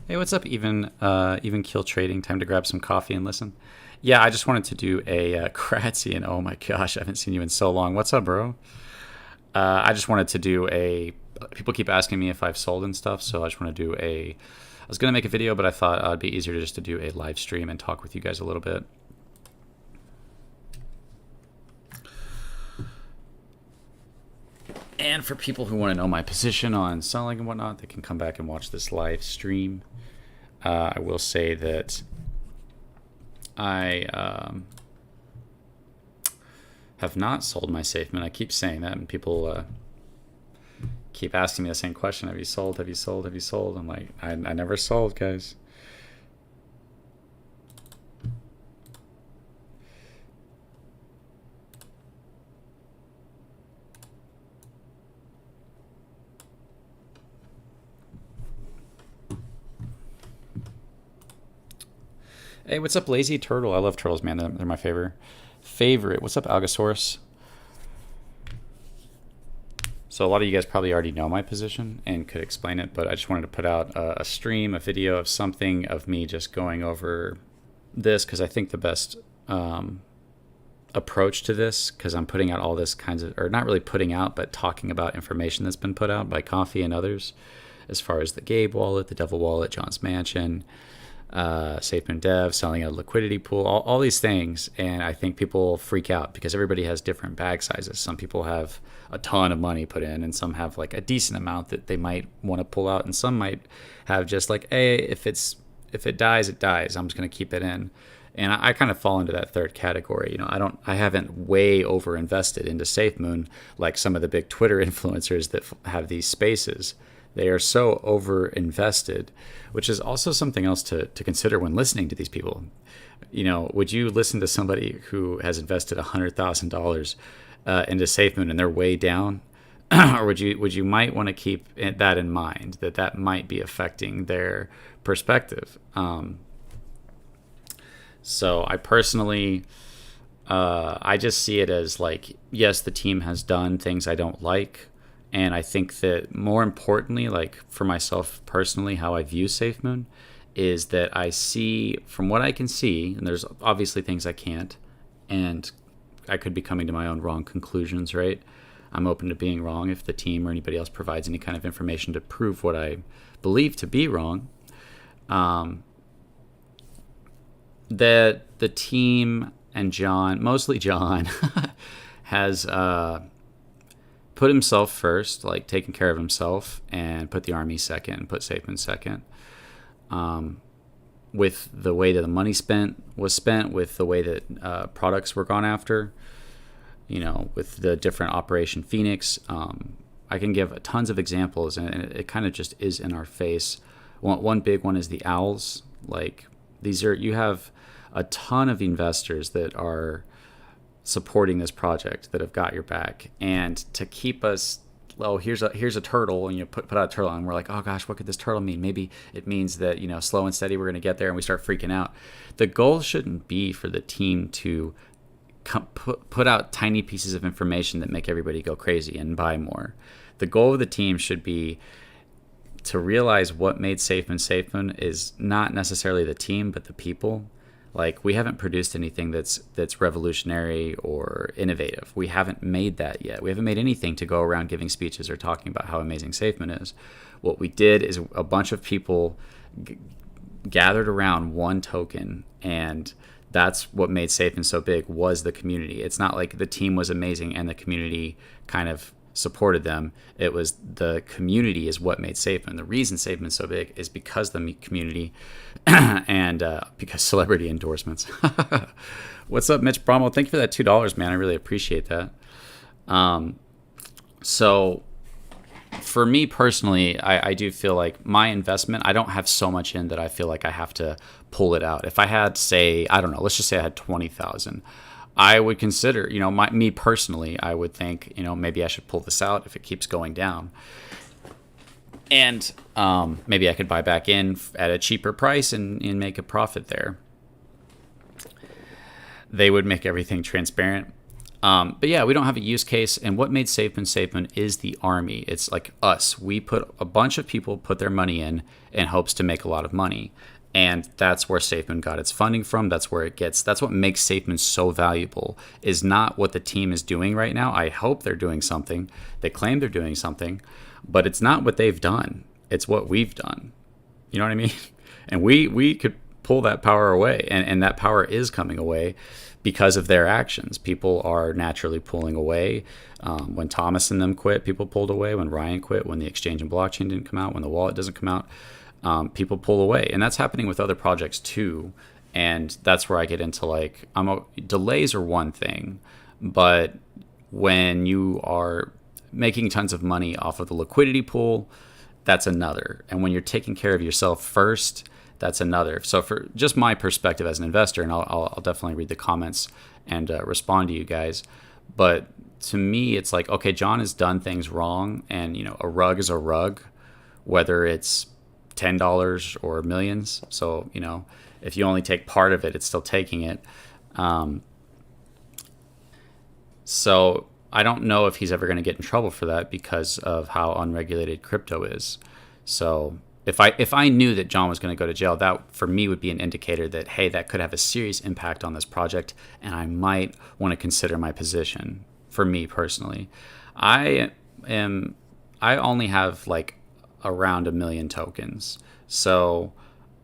Hey, what's up, even kill trading? Time to grab some coffee and listen. Yeah, I just wanted to do a Kratzy, and oh my gosh, I haven't seen you in so long. What's up, bro? I just wanted to do a. People keep asking me if I've sold and stuff, so I just want to do a. I was gonna make a video, but I thought it'd be easier just to do a live stream and talk with you guys a little bit. And for people who want to know my position on selling and whatnot, they can come back and watch this live stream. I will say that I have not sold my Safemoon. I keep saying that, and people keep asking me the same question: Have you sold? Have you sold? Have you sold? I'm like, I never sold, guys. Hey, what's up, Lazy Turtle? I love turtles, man. They're my favorite. What's up, Algosaurus? So a lot of you guys probably already know my position and could explain it, but I just wanted to put out a stream, a video of something of me just going over this because I think the best approach to this, because I'm putting out all this kinds of, or not really putting out, but talking about information that's been put out by Coffee and others, as far as the Gabe wallet, the Devil wallet, John's Mansion, Safemoon Dev, selling a liquidity pool, all these things. And I think people freak out because everybody has different bag sizes. Some people have a ton of money put in, and some have like a decent amount that they might want to pull out, and some might have just like, hey, if it dies, it dies. I'm just going to keep it in. And I kind of fall into that third category. You know, I haven't way over invested into Safemoon like some of the big Twitter influencers that have these spaces. They are so over invested, which is also something else to consider when listening to these people. You know, would you listen to somebody who has invested $100,000 into Safemoon and they're way down? Or would you might want to keep that in mind, that might be affecting their perspective. So I personally, I just see it as like, yes, the team has done things I don't like. And I think that more importantly, like for myself personally, how I view Safemoon is that I see, from what I can see, and there's obviously things I can't, and I could be coming to my own wrong conclusions, right? I'm open to being wrong if the team or anybody else provides any kind of information to prove what I believe to be wrong. That the team and John, mostly John, has put himself first, like taking care of himself, and put the army second, put Safemoon second. With the way that the money was spent, with the way that products were gone after, you know, with the different Operation Phoenix. I can give tons of examples, and it kind of just is in our face. One big one is the owls. Like, you have a ton of investors that are supporting this project, that have got your back, and to keep us, here's a turtle, and you put out a turtle, and we're like, oh gosh, what could this turtle mean? Maybe it means that, you know, slow and steady, we're going to get there, and we start freaking out. The goal shouldn't be for the team to put out tiny pieces of information that make everybody go crazy and buy more. The goal of the team should be to realize what made Safemoon is not necessarily the team, but the people. Like, we haven't produced anything that's revolutionary or innovative. We haven't made that yet. We haven't made anything to go around giving speeches or talking about how amazing Safemoon is. What we did is a bunch of people gathered around one token, and that's what made Safemoon so big, was the community. It's not like the team was amazing and the community kind of supported them. It was the community is what made Safemoon. The reason Safemoon's so big is because the community and because celebrity endorsements. What's up, Mitch Bromwell? Thank you for that $2, man. I really appreciate that. So for me personally, I do feel like my investment, I don't have so much in that I feel like I have to pull it out. If I had, say, I don't know, let's just say I had 20,000, I would consider, you know, me personally, I would think, you know, maybe I should pull this out if it keeps going down. And maybe I could buy back in at a cheaper price and make a profit there. They would make everything transparent. But yeah, we don't have a use case. And what made Safemoon is the army. It's like us. We put a bunch of people put their money in hopes to make a lot of money. And that's where Safemoon got its funding from. That's where it gets. That's what makes Safemoon so valuable. Is not what the team is doing right now. I hope they're doing something. They claim they're doing something, but it's not what they've done. It's what we've done. You know what I mean? And we could pull that power away, and that power is coming away because of their actions. People are naturally pulling away. When Thomas and them quit, people pulled away. When Ryan quit, when the exchange and blockchain didn't come out, when the wallet doesn't come out, people pull away. And that's happening with other projects too. And that's where I get into like, delays are one thing, but when you are making tons of money off of the liquidity pool, that's another. And when you're taking care of yourself first, that's another. So for just my perspective as an investor, and I'll definitely read the comments and respond to you guys. But to me, it's like, okay, John has done things wrong, and a rug is a rug, whether it's $10 or millions. So if you only take part of it, it's still taking it. So I don't know if he's ever going to get in trouble for that because of how unregulated crypto is. So if I knew that John was going to go to jail, that for me would be an indicator that, hey, that could have a serious impact on this project, and I might want to consider my position. For me personally, I only have like around 1 million tokens. So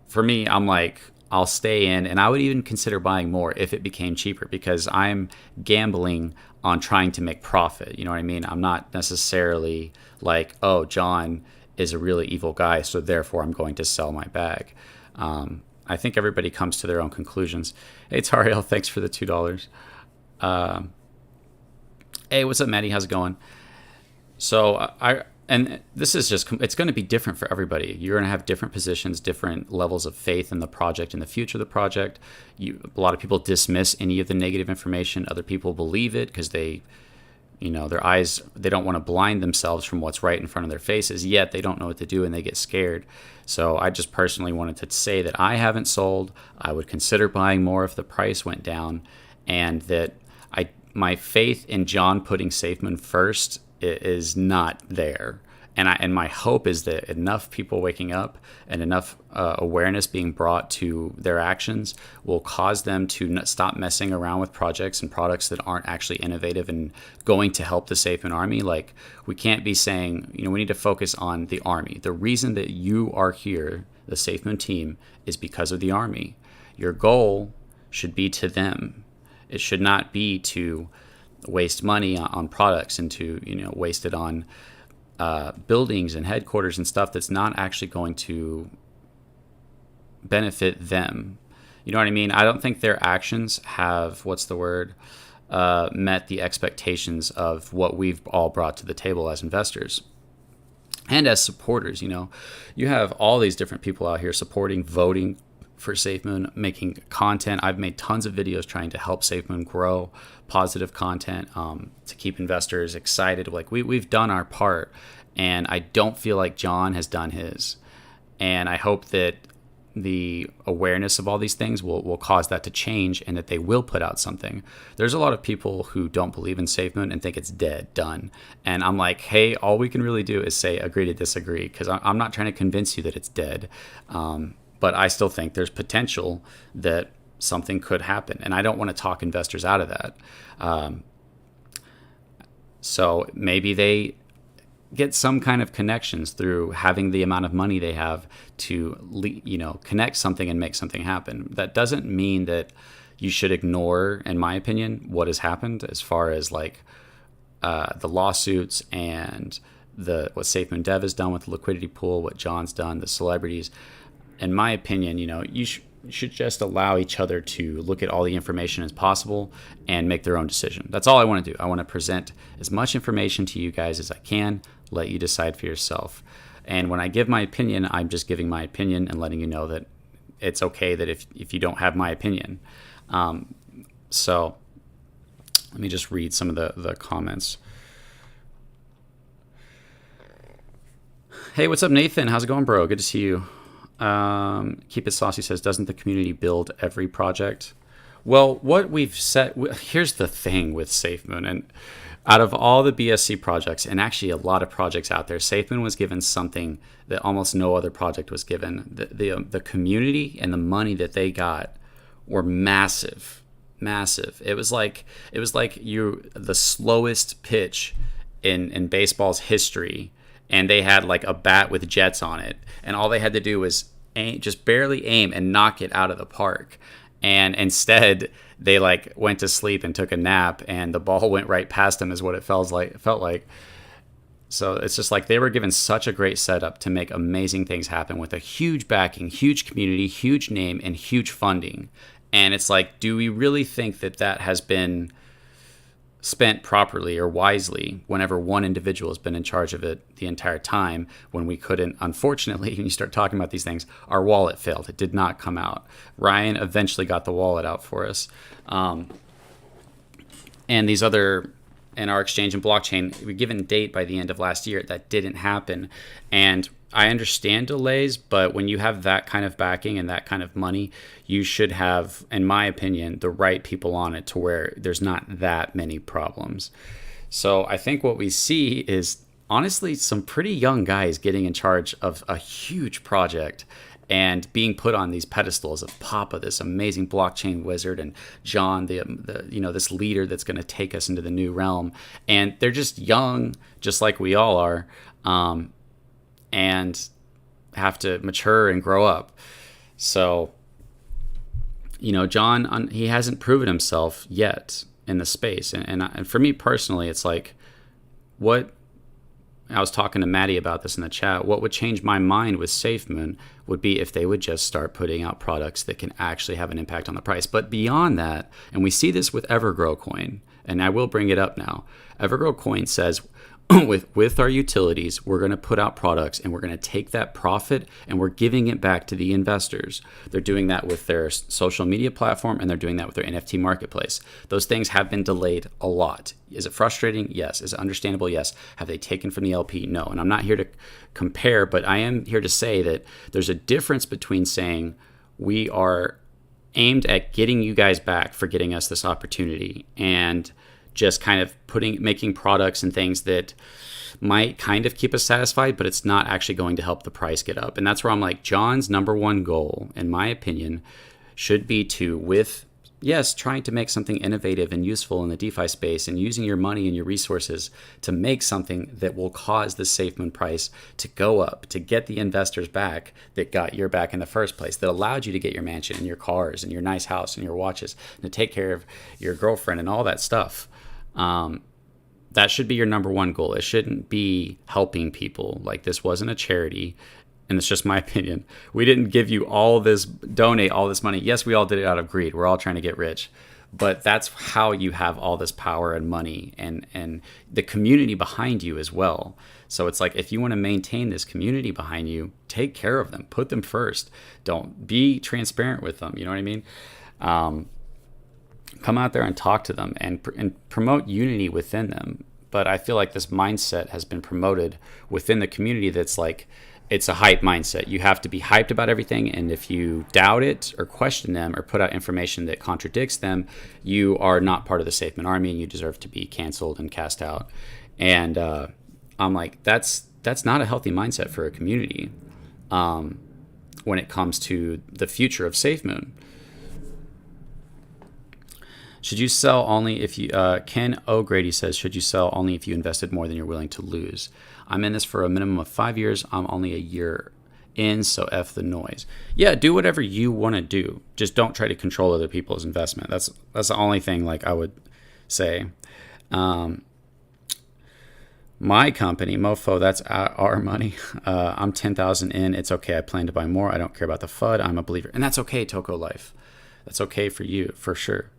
for me, I'm like, I'll stay in, and I would even consider buying more if it became cheaper, because I'm gambling on trying to make profit. You know what I mean? I'm not necessarily like, oh, John is a really evil guy, so therefore I'm going to sell my bag. I think everybody comes to their own conclusions. Hey, Tariel, thanks for the $2. Hey, what's up, Maddie? How's it going? So and this is just, it's going to be different for everybody. You're going to have different positions, different levels of faith in the project, in the future of the project. A lot of people dismiss any of the negative information. Other people believe it because their eyes, they don't want to blind themselves from what's right in front of their faces, yet they don't know what to do and they get scared. So I just personally wanted to say that I haven't sold. I would consider buying more if the price went down, and that my faith in John putting Safemoon first is not there. And my hope is that enough people waking up and enough awareness being brought to their actions will cause them to stop messing around with projects and products that aren't actually innovative and going to help the Safemoon army. Like, we can't be saying, we need to focus on the army. The reason that you are here, the Safemoon team, is because of the army. Your goal should be to them. It should not be to waste money on products and to waste it on buildings and headquarters and stuff that's not actually going to benefit them. You know what I mean? I don't think their actions have, met the expectations of what we've all brought to the table as investors and as supporters. You have all these different people out here supporting, voting for Safemoon, making content. I've made tons of videos trying to help Safemoon grow positive content, to keep investors excited. Like, we've done our part, and I don't feel like John has done his. And I hope that the awareness of all these things will cause that to change, and that they will put out something. There's a lot of people who don't believe in Safemoon and think it's dead, done. And I'm like, hey, all we can really do is say agree to disagree, because I'm not trying to convince you that it's dead. But I still think there's potential that something could happen. And I don't want to talk investors out of that. So maybe they get some kind of connections through having the amount of money they have to, connect something and make something happen. That doesn't mean that you should ignore, in my opinion, what has happened as far as like the lawsuits and what Safemoon Dev has done with the liquidity pool, what John's done, the celebrities. In my opinion, you should just allow each other to look at all the information as possible and make their own decision. That's all I want to do. I want to present as much information to you guys as I can, let you decide for yourself. And when I give my opinion, I'm just giving my opinion and letting you know that it's okay that if you don't have my opinion. So let me just read some of the comments. Hey, what's up, Nathan? How's it going, bro? Good to see you. Keep It Saucy says, doesn't the community build every project? Well, what we've said, here's the thing with SafeMoon, and out of all the BSC projects, and actually a lot of projects out there, SafeMoon was given something that almost no other project was given. The community and the money that they got were massive, massive. It was like you the slowest pitch in baseball's history, and they had like a bat with jets on it, and all they had to do was aim, just barely aim and knock it out of the park. And instead, they like went to sleep and took a nap, and the ball went right past them, is what it felt like. So it's just like they were given such a great setup to make amazing things happen with a huge backing, huge community, huge name, and huge funding. And it's like, do we really think that that has been spent properly or wisely whenever one individual has been in charge of it the entire time, when we couldn't, unfortunately, when you start talking about these things, our wallet failed. It did not come out. Ryan eventually got the wallet out for us. And these other, in our exchange and blockchain, we given a date by the end of last year. That didn't happen. And I understand delays, but when you have that kind of backing and that kind of money, you should have, in my opinion, the right people on it to where there's not that many problems. So I think what we see is honestly some pretty young guys getting in charge of a huge project and being put on these pedestals of Papa, this amazing blockchain wizard, and John, the this leader that's going to take us into the new realm. And they're just young, just like we all are. And have to mature and grow up. So, John, he hasn't proven himself yet in the space. And for me personally, it's like, what I was talking to Maddie about this in the chat. What would change my mind with SafeMoon would be if they would just start putting out products that can actually have an impact on the price. But beyond that, and we see this with Evergrow Coin, and I will bring it up now. Evergrow Coin says, with our utilities, we're going to put out products and we're going to take that profit and we're giving it back to the investors. They're doing that with their social media platform, and they're doing that with their NFT marketplace. Those things have been delayed a lot. Is it frustrating? Yes. Is it understandable? Yes. Have they taken from the LP? No. And I'm not here to compare, but I am here to say that there's a difference between saying we are aimed at getting you guys back for getting us this opportunity, and just kind of making products and things that might kind of keep us satisfied, but it's not actually going to help the price get up. And that's where I'm like, John's number one goal, in my opinion, should be to, trying to make something innovative and useful in the DeFi space, and using your money and your resources to make something that will cause the SafeMoon price to go up, to get the investors back that got your back in the first place, that allowed you to get your mansion and your cars and your nice house and your watches, and to take care of your girlfriend and all that stuff. That should be your number one goal. It shouldn't be helping people. Like, this wasn't a charity, and it's just my opinion. We didn't give you donate all this money. Yes, we all did it out of greed. We're all trying to get rich, but that's how you have all this power and money and the community behind you as well. So it's like, if you want to maintain this community behind you, take care of them, put them first. Don't be transparent with them. You know what I mean? Come out there and talk to them and promote unity within them. But I feel like this mindset has been promoted within the community that's like, it's a hype mindset. You have to be hyped about everything, and if you doubt it or question them or put out information that contradicts them, you are not part of the SafeMoon army, and you deserve to be canceled and cast out. And I'm like, that's not a healthy mindset for a community when it comes to the future of SafeMoon. Should you sell only if you, Ken O'Grady says, should you sell only if you invested more than you're willing to lose? I'm in this for a minimum of 5 years. I'm only a year in, so F the noise. Yeah, do whatever you want to do. Just don't try to control other people's investment. That's the only thing like I would say. My company, Mofo, that's our money. I'm 10,000 in. It's okay. I plan to buy more. I don't care about the FUD. I'm a believer. And that's okay, Toko Life. That's okay for you, for sure.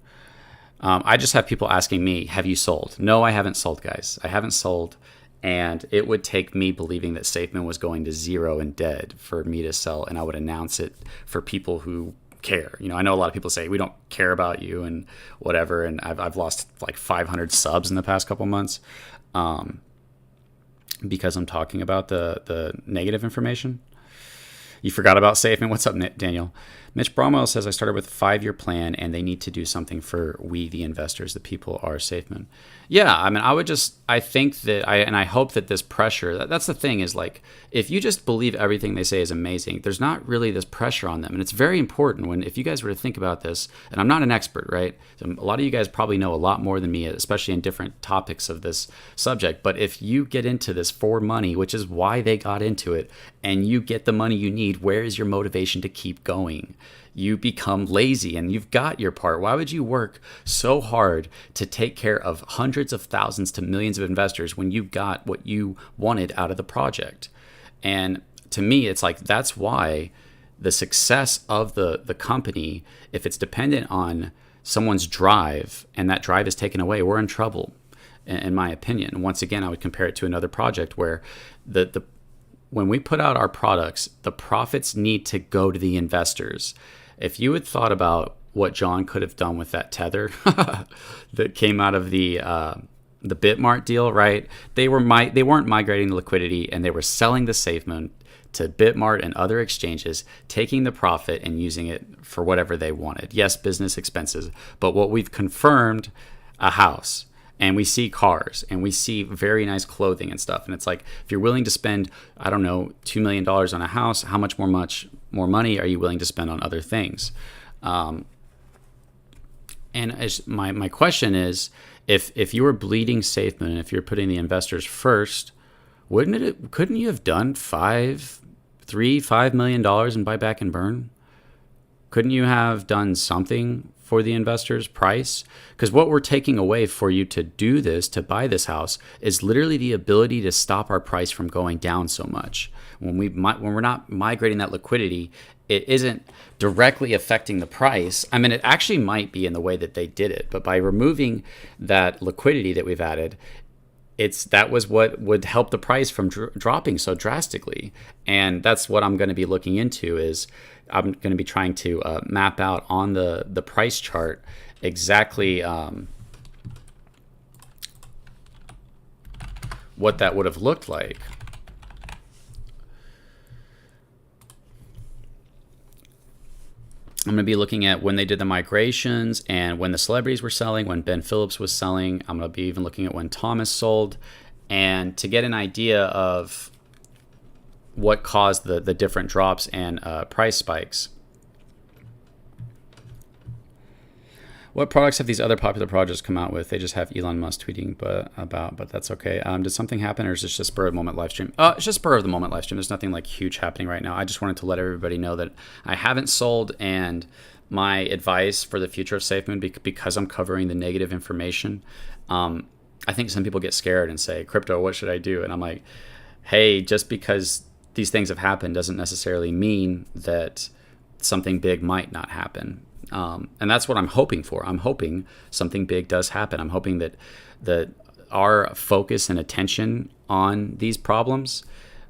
I just have people asking me, have you sold? No, I haven't sold, guys. I haven't sold. And it would take me believing that SafeMoon was going to zero and dead for me to sell. And I would announce it for people who care. I know a lot of people say, we don't care about you and whatever. And I've lost like 500 subs in the past couple months because I'm talking about the negative information. You forgot about SafeMoon. What's up, Daniel? Mitch Bromwell says, I started with a 5-year plan and they need to do something for we, the investors, the people are SafeMoon. Yeah, I mean, I think that I hope that this pressure, that's the thing is like, if you just believe everything they say is amazing, there's not really this pressure on them. And it's very important if you guys were to think about this, and I'm not an expert, right? So a lot of you guys probably know a lot more than me, especially in different topics of this subject. But if you get into this for money, which is why they got into it, and you get the money you need, where is your motivation to keep going? You become lazy and you've got your part. Why would you work so hard to take care of hundreds of thousands to millions of investors when you got what you wanted out of the project? And to me, it's like that's why the success of the company, if it's dependent on someone's drive and that drive is taken away, we're in trouble, in my opinion. Once again, I would compare it to another project where when we put out our products, the profits need to go to the investors. If you had thought about what John could have done with that tether that came out of the Bitmart deal, right? They weren't migrating the liquidity and they were selling the Safemoon to Bitmart and other exchanges, taking the profit and using it for whatever they wanted. Yes, business expenses, but what we've confirmed, a house. And we see cars and we see very nice clothing and stuff. And it's like, if you're willing to spend, I don't know, $2 million on a house, how much more money are you willing to spend on other things? And my question is, if you were bleeding Safemoon and if you're putting the investors first, couldn't you have done $5 million in buyback and burn? Couldn't you have done something for the investors' price? Because what we're taking away for you to do this, to buy this house, is literally the ability to stop our price from going down so much. When we're not migrating that liquidity, it isn't directly affecting the price. I mean, it actually might be in the way that they did it, but by removing that liquidity that we've added, that was what would help the price from dropping so drastically. And that's what I'm going to be looking into. Is I'm going to be trying to map out on the price chart exactly what that would have looked like. I'm going to be looking at when they did the migrations and when the celebrities were selling, when Ben Phillips was selling. I'm going to be even looking at when Thomas sold, and to get an idea of what caused the different drops and price spikes. What products have these other popular projects come out with? They just have Elon Musk tweeting but that's okay. Did something happen, or is this just spur of the moment live stream? It's just spur of the moment live stream. There's nothing like huge happening right now. I just wanted to let everybody know that I haven't sold, and my advice for the future of Safemoon, because I'm covering the negative information, I think some people get scared and say, crypto, what should I do? And I'm like, hey, just because these things have happened doesn't necessarily mean that something big might not happen. And that's what I'm hoping for. I'm hoping something big does happen. I'm hoping that our focus and attention on these problems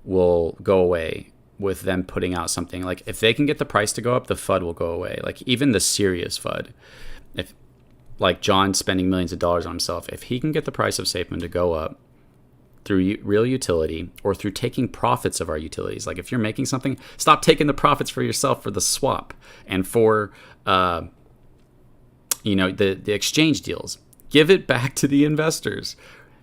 will go away with them putting out something. Like, if they can get the price to go up, the FUD will go away. Like, even the serious FUD. If, like, John spending millions of dollars on himself, if he can get the price of Safemoon to go up through real utility or through taking profits of our utilities. Like, if you're making something, stop taking the profits for yourself for the swap and for the exchange deals. Give it back to the investors.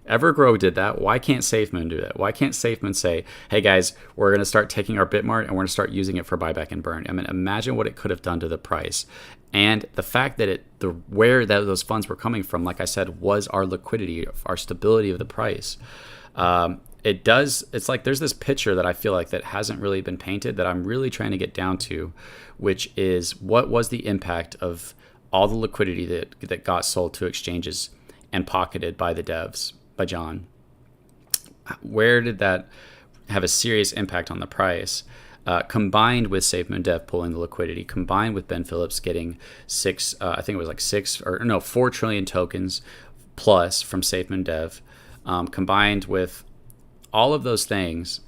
Evergrow did that. Why can't Safemoon do that? Why can't Safemoon say, hey guys, we're going to start taking our Bitmart and we're going to start using it for buyback and burn? I mean, imagine what it could have done to the price. And the fact that where those funds were coming from, like I said, was our liquidity, our stability of the price. It's like there's this picture that I feel like that hasn't really been painted that I'm really trying to get down to, which is what was the impact of all the liquidity that got sold to exchanges and pocketed by the devs, by John. Where did that have a serious impact on the price? Combined with Safemoon Dev pulling the liquidity, combined with Ben Phillips getting 4 trillion tokens plus from Safemoon Dev, combined with all of those things,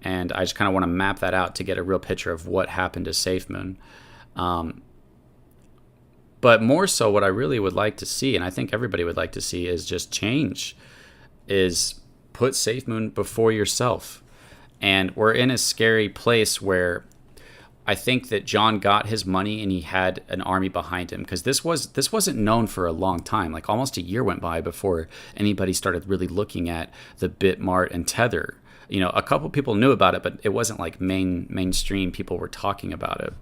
and I just kind of want to map that out to get a real picture of what happened to Safemoon. But more so, what I really would like to see, and I think everybody would like to see, is just change. Is put Safemoon before yourself. And we're in a scary place where I think that John got his money and he had an army behind him, because this wasn't known for a long time. Like almost a year went by before anybody started really looking at the Bitmart and Tether. A couple people knew about it, but it wasn't like mainstream. People were talking about it.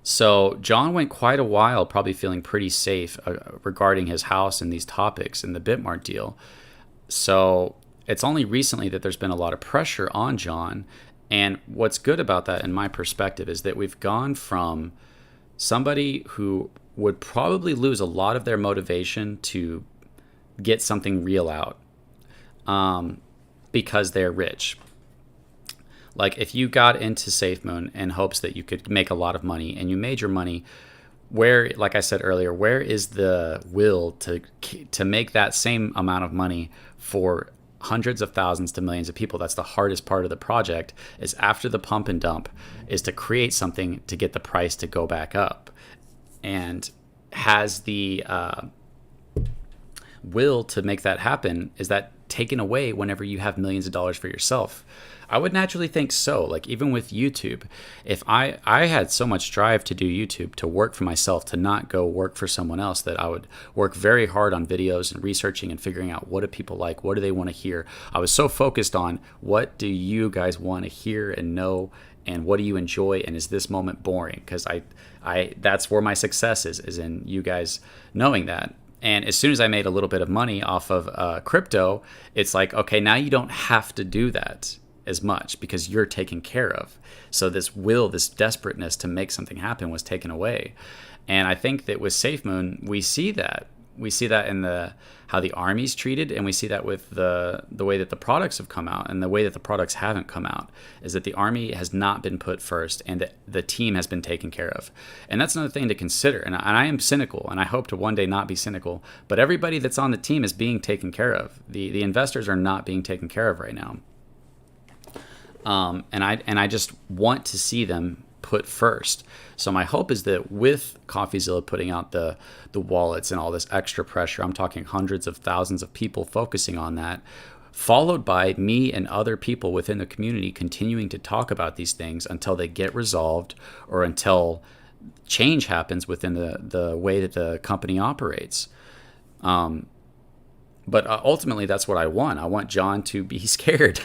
So John went quite a while probably feeling pretty safe regarding his house and these topics and the Bitmart deal. So it's only recently that there's been a lot of pressure on John. And what's good about that, in my perspective, is that we've gone from somebody who would probably lose a lot of their motivation to get something real out because they're rich. Like if you got into Safemoon in hopes that you could make a lot of money and you made your money, where, like I said earlier, where is the will to make that same amount of money for hundreds of thousands to millions of people? That's the hardest part of the project, is after the pump and dump, is to create something to get the price to go back up. And has the will to make that happen, is that taken away whenever you have millions of dollars for yourself? I would naturally think so. Like even with YouTube, if I had so much drive to do YouTube, to work for myself, to not go work for someone else, that I would work very hard on videos and researching and figuring out what do people like, what do they want to hear. I was so focused on what do you guys want to hear and know, and what do you enjoy, and is this moment boring? Because I that's where my success is in you guys knowing that. And as soon as I made a little bit of money off of crypto, it's like, okay, now you don't have to do that as much because you're taken care of. So this will, this desperateness to make something happen was taken away. And I think that with Safemoon, we see that. We see that in how the army's treated, and we see that with the way that the products have come out and the way that the products haven't come out, is that the army has not been put first and that the team has been taken care of. And that's another thing to consider. And I am cynical, and I hope to one day not be cynical, but everybody that's on the team is being taken care of. The investors are not being taken care of right now. And I just want to see them put first. So my hope is that with CoffeeZilla putting out the wallets and all this extra pressure, I'm talking hundreds of thousands of people focusing on that, followed by me and other people within the community continuing to talk about these things until they get resolved, or until change happens within the way that the company operates. But ultimately, that's what I want. I want John to be scared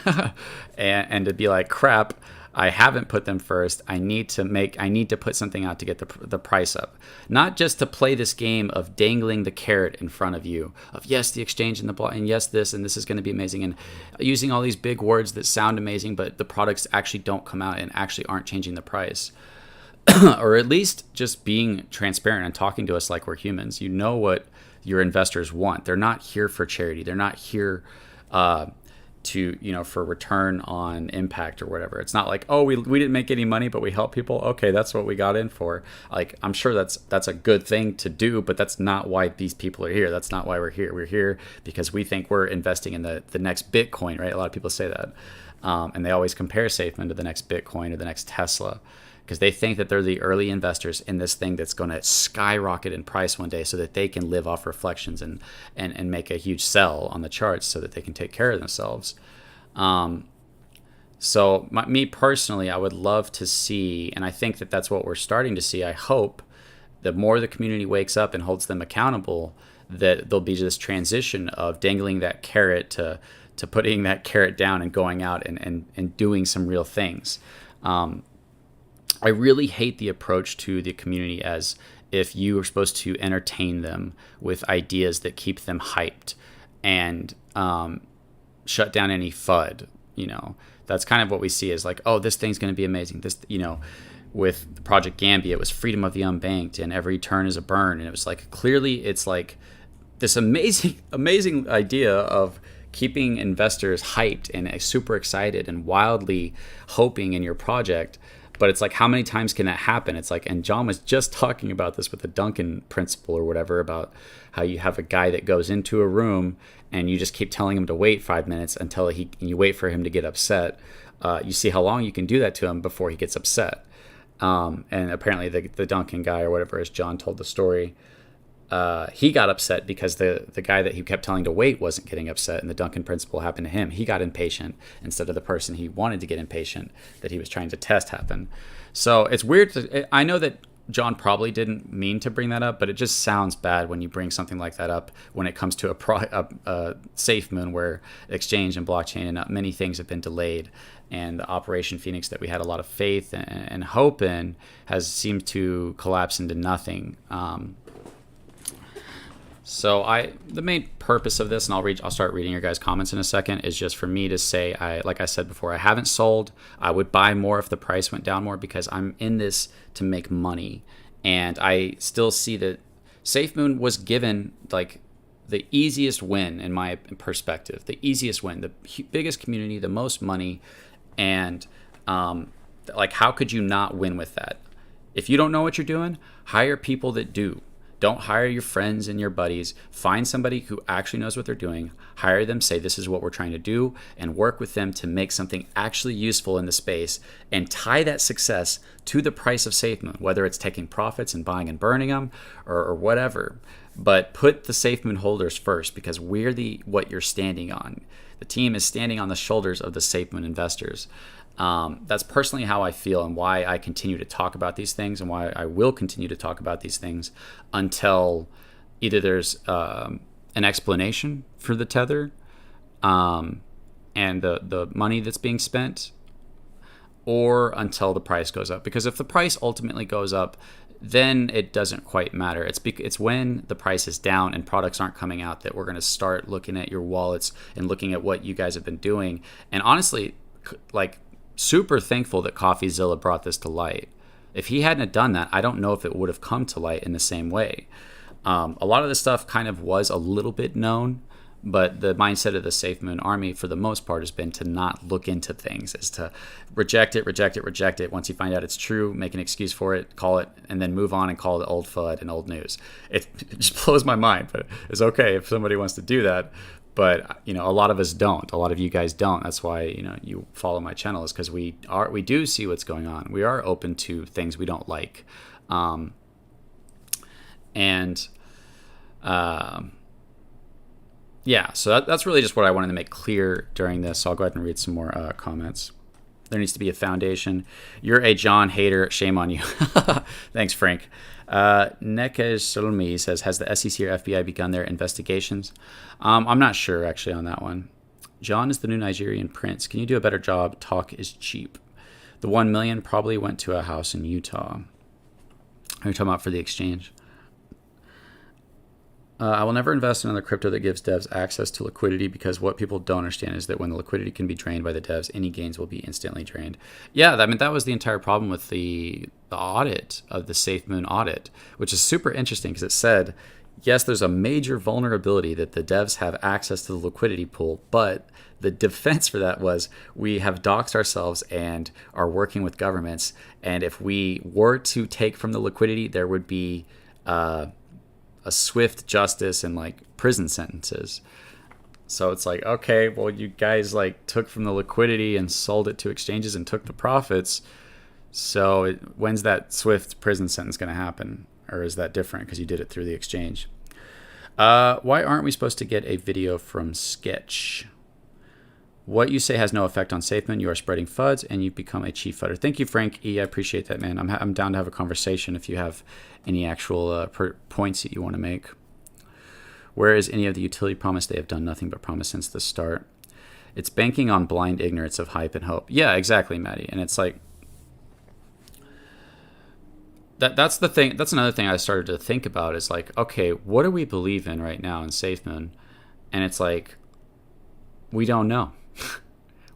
and to be like, crap, I haven't put them first. I need to put something out to get the price up. Not just to play this game of dangling the carrot in front of you of, yes, the exchange and the block, and yes, this, and this is going to be amazing, and using all these big words that sound amazing, but the products actually don't come out and actually aren't changing the price. Or at least just being transparent and talking to us like we're humans. You know what your investors want. They're not here for charity. They're not here for return on impact or whatever. It's not like, oh, we didn't make any money, but we help people. Okay, that's what we got in for. Like, I'm sure that's a good thing to do, but that's not why these people are here. That's not why we're here. We're here because we think we're investing in the next Bitcoin, right? A lot of people say that. And they always compare Safemoon to the next Bitcoin or the next Tesla, because they think that they're the early investors in this thing that's going to skyrocket in price one day, so that they can live off reflections and make a huge sell on the charts so that they can take care of themselves. Me personally, I would love to see, and I think that that's what we're starting to see. I hope the more the community wakes up and holds them accountable, that there'll be this transition of dangling that carrot to putting that carrot down and going out and doing some real things. I really hate the approach to the community as if you are supposed to entertain them with ideas that keep them hyped and shut down any FUD. That's kind of what we see as like, oh, this thing's going to be amazing. This, with Project Gambia, it was freedom of the unbanked and every turn is a burn. And it was like, clearly it's like this amazing idea of keeping investors hyped and super excited and wildly hoping in your project. But it's like, how many times can that happen? It's like, and John was just talking about this with the Duncan principle or whatever, about how you have a guy that goes into a room and you just keep telling him to wait 5 minutes until you wait for him to get upset. You see how long you can do that to him before he gets upset. And apparently the Duncan guy or whatever, as John told the story, he got upset because the guy that he kept telling to wait wasn't getting upset, and the Duncan principle happened to him. He got impatient instead of the person he wanted to get impatient that he was trying to test happen. So it's weird. I know that John probably didn't mean to bring that up, but it just sounds bad when you bring something like that up when it comes to a Safemoon, where exchange and blockchain and many things have been delayed, and Operation Phoenix that we had a lot of faith and hope in has seemed to collapse into nothing. So the main purpose of this, and I'll start reading your guys' comments in a second, is just for me to say, like I said before, I haven't sold. I would buy more if the price went down more, because I'm in this to make money. And I still see that Safemoon was given like the easiest win in my perspective, the easiest win, the biggest community, the most money. And like, how could you not win with that? If you don't know what you're doing, hire people that do. Don't hire your friends and your buddies. Find somebody who actually knows what they're doing. Hire them, say this is what we're trying to do, and work with them to make something actually useful in the space, and tie that success to the price of Safemoon, whether it's taking profits and buying and burning them or whatever. But put the Safemoon holders first, because we're what you're standing on. The team is standing on the shoulders of the Safemoon investors. That's personally how I feel, and why I continue to talk about these things, and why I will continue to talk about these things until either there's an explanation for the tether and the money that's being spent, or until the price goes up. Because if the price ultimately goes up, then it doesn't quite matter. It's when the price is down and products aren't coming out that we're going to start looking at your wallets and looking at what you guys have been doing. And honestly, like, super thankful that CoffeeZilla brought this to light. If he hadn't done that, I don't know if it would have come to light in the same way. A lot of this stuff kind of was a little bit known, but the mindset of the Safemoon army, for the most part, has been to not look into things, is to reject it. Once you find out it's true, make an excuse for it, call it, and then move on and call it old FUD and old news. It just blows my mind, but it's okay if somebody wants to do that. But, a lot of us don't. A lot of you guys don't. That's why, you follow my channel, is because we do see what's going on. We are open to things we don't like. Yeah, so that's really just what I wanted to make clear during this. So I'll go ahead and read some more comments. There needs to be a foundation. You're a John hater. Shame on you. Thanks, Frank. Nekej Solmi says, has the SEC or FBI begun their investigations? I'm not sure, actually, on that one. John is the new Nigerian prince. Can you do a better job? Talk is cheap. The 1 million probably went to a house in Utah. Are you talking about for the exchange? I will never invest in another crypto that gives devs access to liquidity, because what people don't understand is that when the liquidity can be drained by the devs, any gains will be instantly drained. Yeah, that was the entire problem with the audit of the Safemoon audit, which is super interesting, because it said, yes, there's a major vulnerability that the devs have access to the liquidity pool, but the defense for that was, we have doxed ourselves and are working with governments, and if we were to take from the liquidity, there would be a swift justice and like prison sentences. So it's like, okay, well, you guys like took from the liquidity and sold it to exchanges and took the profits. So when's that swift prison sentence going to happen? Or is that different because you did it through the exchange? Why aren't we supposed to get a video from Sketch? What you say has no effect on Safemoon. You are spreading FUDs, and you've become a chief FUDder. Thank you, Frank E. I appreciate that, man. I'm down to have a conversation if you have any actual points that you want to make. Where is any of the utility promise? They have done nothing but promise since the start. It's banking on blind ignorance of hype and hope. Yeah, exactly, Maddie. And it's like, that's the thing. That's another thing I started to think about, is like, okay, what do we believe in right now in Safemoon? And it's like, we don't know.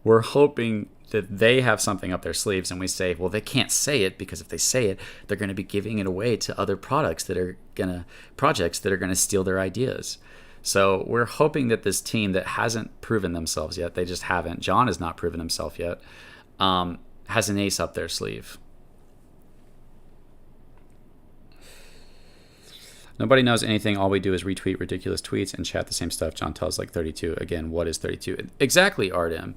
We're hoping that they have something up their sleeves, and we say, well, they can't say it, because if they say it, they're going to be giving it away to other projects that are going to steal their ideas. So we're hoping that this team that hasn't proven themselves yet, they just haven't, John has not proven himself yet, has an ace up their sleeve. Nobody knows anything. All we do is retweet ridiculous tweets and chat the same stuff. John tells like 32. Again, what is 32? Exactly, Artem.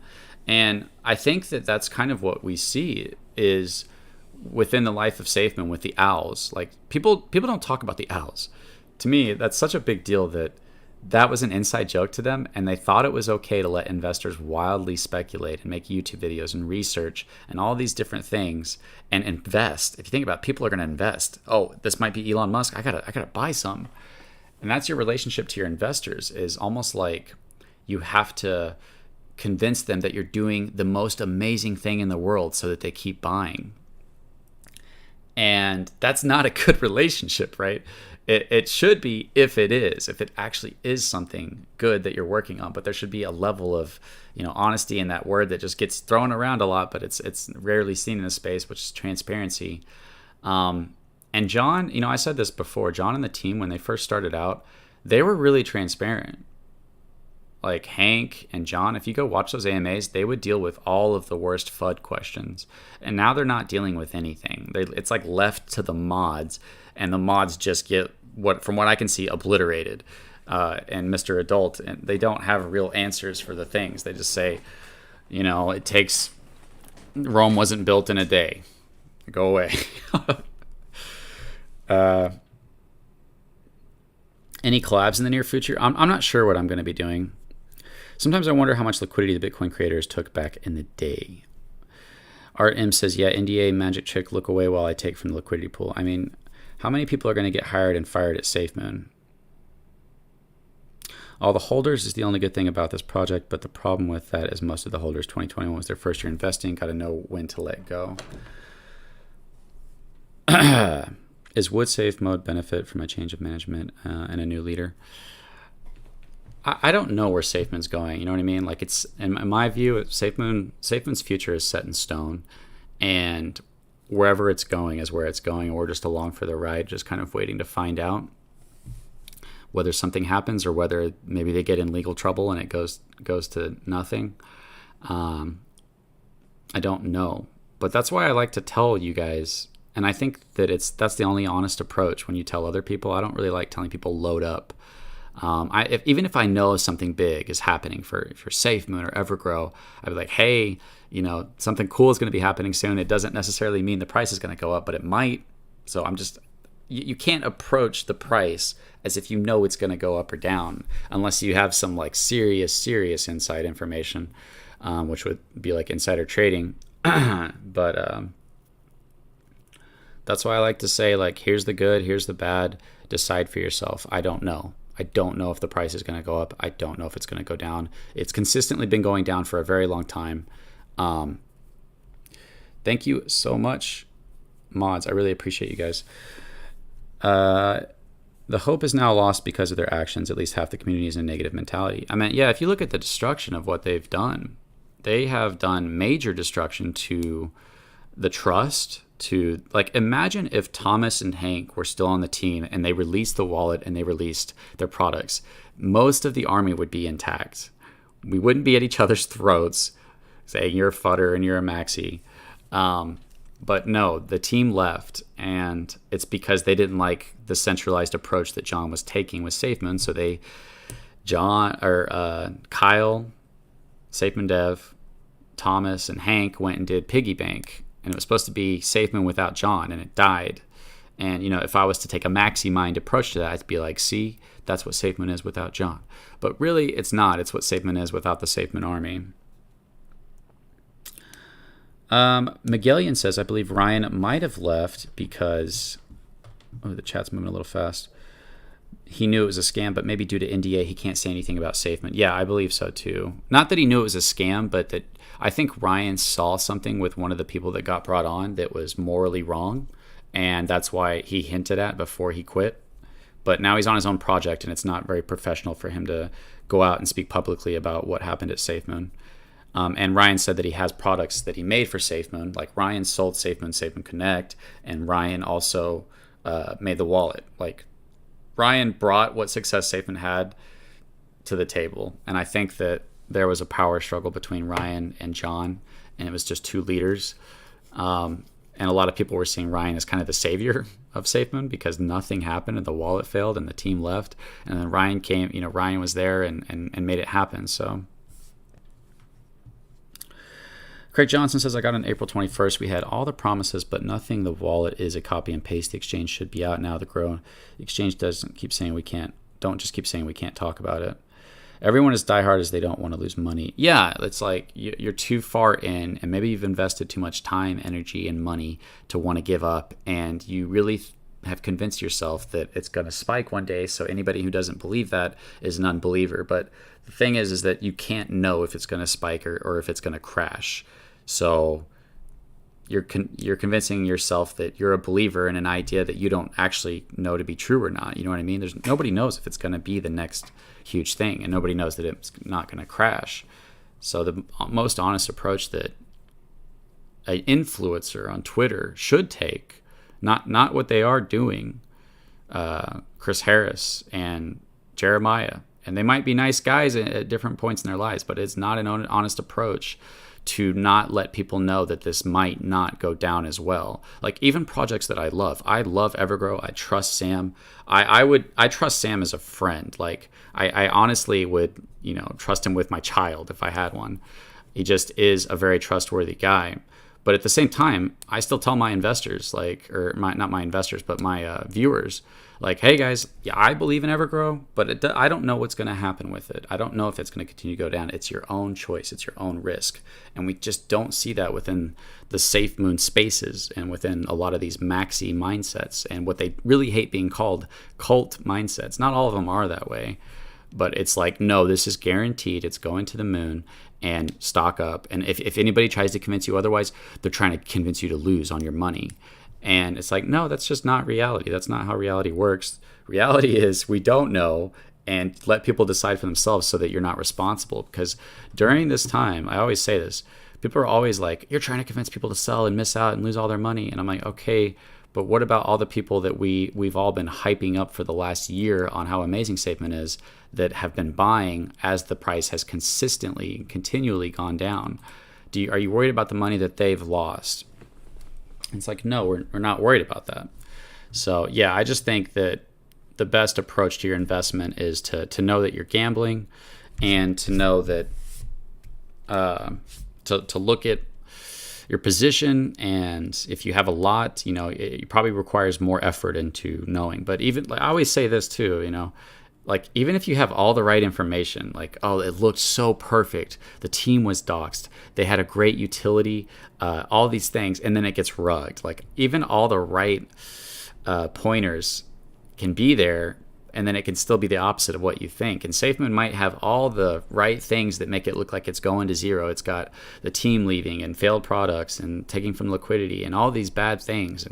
And I think that that's kind of what we see is within the life of Safemoon with the owls. Like people don't talk about the owls. to me, that's such a big deal that that was an inside joke to them, and they thought it was okay to let investors wildly speculate and make YouTube videos and research and all these different things and invest. If you think about it, people are going to invest. Oh, this might be Elon Musk. I gotta buy some. And that's your relationship to your investors, is almost like you have to convince them that you're doing the most amazing thing in the world so that they keep buying. And that's not a good relationship, right? It should be, if it actually is something good that you're working on, but there should be a level of, honesty in that word that just gets thrown around a lot, but it's rarely seen in this space, which is transparency. And John, I said this before, John and the team, when they first started out, they were really transparent. Like Hank and John, if you go watch those AMAs, they would deal with all of the worst FUD questions. And now they're not dealing with anything. It's like left to the mods, and the mods just get, from what I can see, obliterated. And Mr. Adult, and they don't have real answers for the things. They just say, it takes, Rome wasn't built in a day. Go away. Any collabs in the near future? I'm not sure what I'm going to be doing. Sometimes I wonder how much liquidity the Bitcoin creators took back in the day. Art M says, yeah, NDA, magic trick, look away while I take from the liquidity pool. I mean, how many people are going to get hired and fired at Safemoon? All the holders is the only good thing about this project, but the problem with that is most of the holders, 2021 was their first year investing, got to know when to let go. Is would safe mode benefit from a change of management and a new leader? I don't know where Safemoon's going. You know what I mean? Like, it's, in my view, Safemoon's future is set in stone, and wherever it's going is where it's going, and we're just along for the ride, just kind of waiting to find out whether something happens or whether maybe they get in legal trouble and it goes to nothing. I don't know, but that's why I like to tell you guys, and I think that that's the only honest approach when you tell other people. I don't really like telling people load up. Even if I know something big is happening for Safemoon or Evergrow, I'd be like, hey, something cool is going to be happening soon. It doesn't necessarily mean the price is going to go up, but it might. So you can't approach the price as if it's going to go up or down unless you have some like serious inside information, which would be like insider trading. But that's why I like to say, like, here's the good, here's the bad, decide for yourself. I don't know if the price is going to go up. I don't know if it's going to go down. It's consistently been going down for a very long time. Thank you so much, mods. I really appreciate you guys. The hope is now lost because of their actions. At least half the community is in a negative mentality. I mean, yeah, if you look at the destruction of what they've done, they have done major destruction to the trust. To, like, imagine if Thomas and Hank were still on the team and they released the wallet and they released their products. Most of the army would be intact. We wouldn't be at each other's throats saying you're a fudder and you're a maxi. But no, the team left, and it's because they didn't like the centralized approach that John was taking with Safemoon. So Kyle, Safemoon Dev, Thomas, and Hank went and did Piggy Bank. And it was supposed to be Safemoon without John, and it died. And, if I was to take a maxi mind approach to that, I'd be like, see, that's what Safemoon is without John. But really, it's not. It's what Safemoon is without the Safemoon army. Miguelian says, I believe Ryan might have left because... Oh, the chat's moving a little fast. He knew it was a scam, but maybe due to NDA, he can't say anything about Safemoon. Yeah, I believe so, too. Not that he knew it was a scam, but that I think Ryan saw something with one of the people that got brought on that was morally wrong, and that's why he hinted at before he quit. But now he's on his own project, and it's not very professional for him to go out and speak publicly about what happened at Safemoon. And Ryan said that he has products that he made for Safemoon. Like, Ryan sold Safemoon Connect, and Ryan also made the wallet. Like, Ryan brought what success Safemoon had to the table, and I think that there was a power struggle between Ryan and John, and it was just two leaders. And a lot of people were seeing Ryan as kind of the savior of Safemoon because nothing happened and the wallet failed and the team left. And then Ryan came, Ryan was there and made it happen. So Craig Johnson says, I got on April 21st. We had all the promises, but nothing. The wallet is a copy and paste. The exchange should be out now. The exchange doesn't keep saying we can't. Don't just keep saying we can't talk about it. Everyone is diehard as they don't want to lose money. Yeah, it's like you're too far in, and maybe you've invested too much time, energy, and money to want to give up, and you really have convinced yourself that it's going to spike one day. So anybody who doesn't believe that is an unbeliever. But the thing is that you can't know if it's going to spike or if it's going to crash. So you're convincing yourself that you're a believer in an idea that you don't actually know to be true or not. You know what I mean? Nobody knows if it's going to be the next huge thing, and nobody knows that it's not going to crash. So the most honest approach that an influencer on Twitter should take, not what they are doing, Chris Harris and Jeremiah, and they might be nice guys at different points in their lives, but it's not an honest approach to not let people know that this might not go down as well. Like even projects that I love Evergrow. I trust Sam. I trust Sam as a friend. Like I honestly would, trust him with my child if I had one. He just is a very trustworthy guy. But at the same time, I still tell my investors, not my investors, but my viewers, like, hey guys, yeah, I believe in Evergrow, but I don't know what's going to happen with it. I don't know if it's going to continue to go down. It's your own choice. It's your own risk. And we just don't see that within the Safemoon spaces and within a lot of these maxi mindsets and what they really hate being called cult mindsets. Not all of them are that way, but it's like, no, this is guaranteed. It's going to the moon. And stock up. And if anybody tries to convince you otherwise, they're trying to convince you to lose on your money. And it's like, no, that's just not reality. That's not how reality works. Reality is we don't know, and let people decide for themselves so that you're not responsible. Because during this time, I always say this, people are always like, you're trying to convince people to sell and miss out and lose all their money. And I'm like, okay, but what about all the people that we've all been hyping up for the last year on how amazing Safemoon is, that have been buying as the price has continually gone down? Are you worried about the money that they've lost? And it's like, no, we're not worried about that. So yeah, I just think that the best approach to your investment is to know that you're gambling, and to know that to look at your position, and if you have a lot, it probably requires more effort into knowing. But even, like, I always say this too, like even if you have all the right information, like, oh, it looked so perfect, the team was doxed, they had a great utility, all these things, and then it gets rugged. Like even all the right pointers can be there, and then it can still be the opposite of what you think. And Safemoon might have all the right things that make it look like it's going to zero. It's got the team leaving and failed products and taking from liquidity and all these bad things.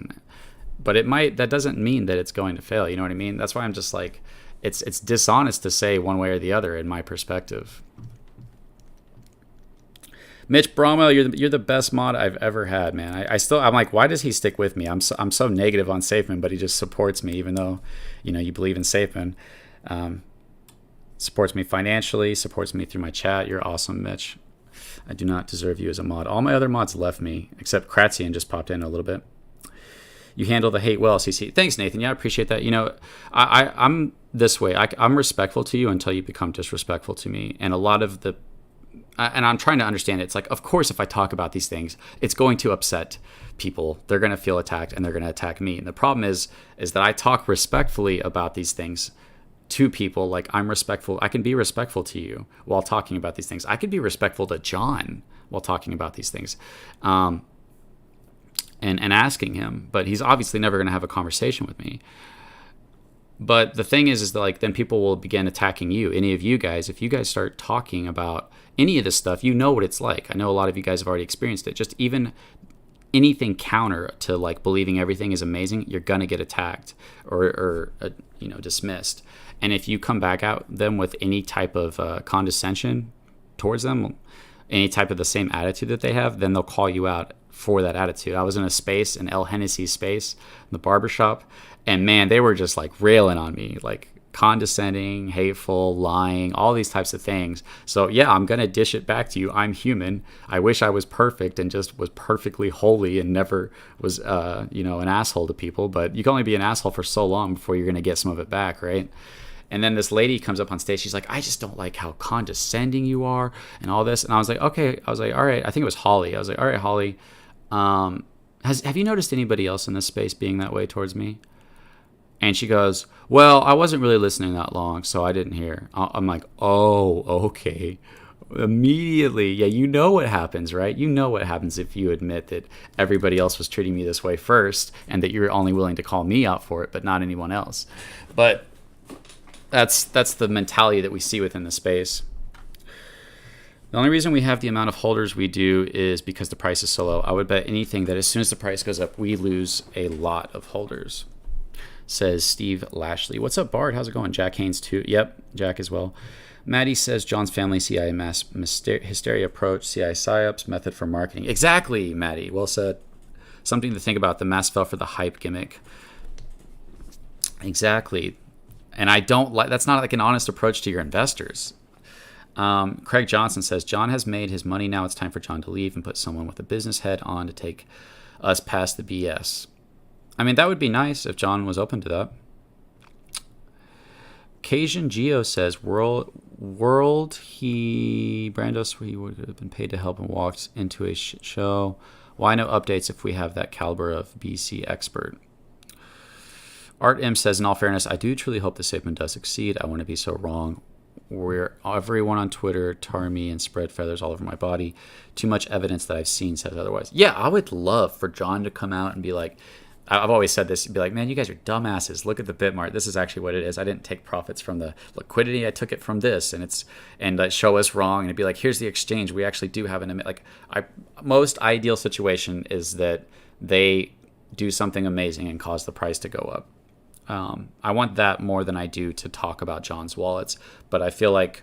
But that doesn't mean that it's going to fail. You know what I mean? That's why I'm just like, it's dishonest to say one way or the other in my perspective. Mitch Bromwell, you're the best mod I've ever had, man. I'm like, why does he stick with me? I'm so negative on Safemoon, but he just supports me, even though, you believe in Safemoon. Supports me financially, supports me through my chat. You're awesome, Mitch. I do not deserve you as a mod. All my other mods left me, except Kratzian just popped in a little bit. You handle the hate well, CC. Thanks, Nathan. Yeah, I appreciate that. I'm this way. I'm respectful to you until you become disrespectful to me. And a lot of and I'm trying to understand it. It's like, of course, if I talk about these things, it's going to upset people. They're going to feel attacked, and they're going to attack me. And the problem is that I talk respectfully about these things to people. Like, I'm respectful. I can be respectful to you while talking about these things. I could be respectful to John while talking about these things. And asking him, but he's obviously never going to have a conversation with me. But the thing is that, like, then people will begin attacking you. Any of you guys, if you guys start talking about any of this stuff, you know what it's like. I know a lot of you guys have already experienced it. Just even anything counter to, like, believing everything is amazing, you're gonna get attacked or dismissed. And if you come back at them with any type of condescension towards them, any type of the same attitude that they have, then they'll call you out for that attitude. I was in a space, in El Hennessy's space, in the barbershop, and man, they were just like railing on me, like condescending, hateful, lying, all these types of things. So yeah, I'm going to dish it back to you. I'm human. I wish I was perfect and just was perfectly holy and never was, an asshole to people, but you can only be an asshole for so long before you're going to get some of it back, right? And then this lady comes up on stage. She's like, I just don't like how condescending you are and all this. And I was like, okay. I was like, all right. I think it was Holly. I was like, all right, Holly. Have you noticed anybody else in this space being that way towards me? And she goes, well, I wasn't really listening that long, so I didn't hear. I'm like, oh, okay. Immediately, yeah, you know what happens, right? You know what happens if you admit that everybody else was treating me this way first and that you're only willing to call me out for it, but not anyone else. But that's the mentality that we see within the space. The only reason we have the amount of holders we do is because the price is so low. I would bet anything that as soon as the price goes up, we lose a lot of holders, says Steve Lashley. What's up, Bard? How's it going? Jack Haynes, too. Yep, Jack as well. Maddie says John's family CIA mass hysteria approach, CIA psyops, method for marketing. Exactly, Maddie. Well said. Something to think about. The mask fell for the hype gimmick. Exactly. And I don't like, that's not like an honest approach to your investors. Craig Johnson says, John has made his money. Now it's time for John to leave and put someone with a business head on to take us past the BS. I mean, that would be nice if John was open to that. Cajun Geo says, Brandos, he would have been paid to help and walked into a shit show. Why no updates if we have that caliber of BC expert? Art M says, in all fairness, I do truly hope the Safemoon does succeed. I want to be so wrong. Where everyone on Twitter tar me and spread feathers all over my body. Too much evidence that I've seen says otherwise. Yeah, I would love for John to come out and be like, I've always said this, be like, man, you guys are dumbasses. Look at the Bitmart. This is actually what it is. I didn't take profits from the liquidity. I took it from this, and show us wrong. And it'd be like, here's the exchange. We actually do have most ideal situation is that they do something amazing and cause the price to go up. I want that more than I do to talk about John's wallets. But I feel like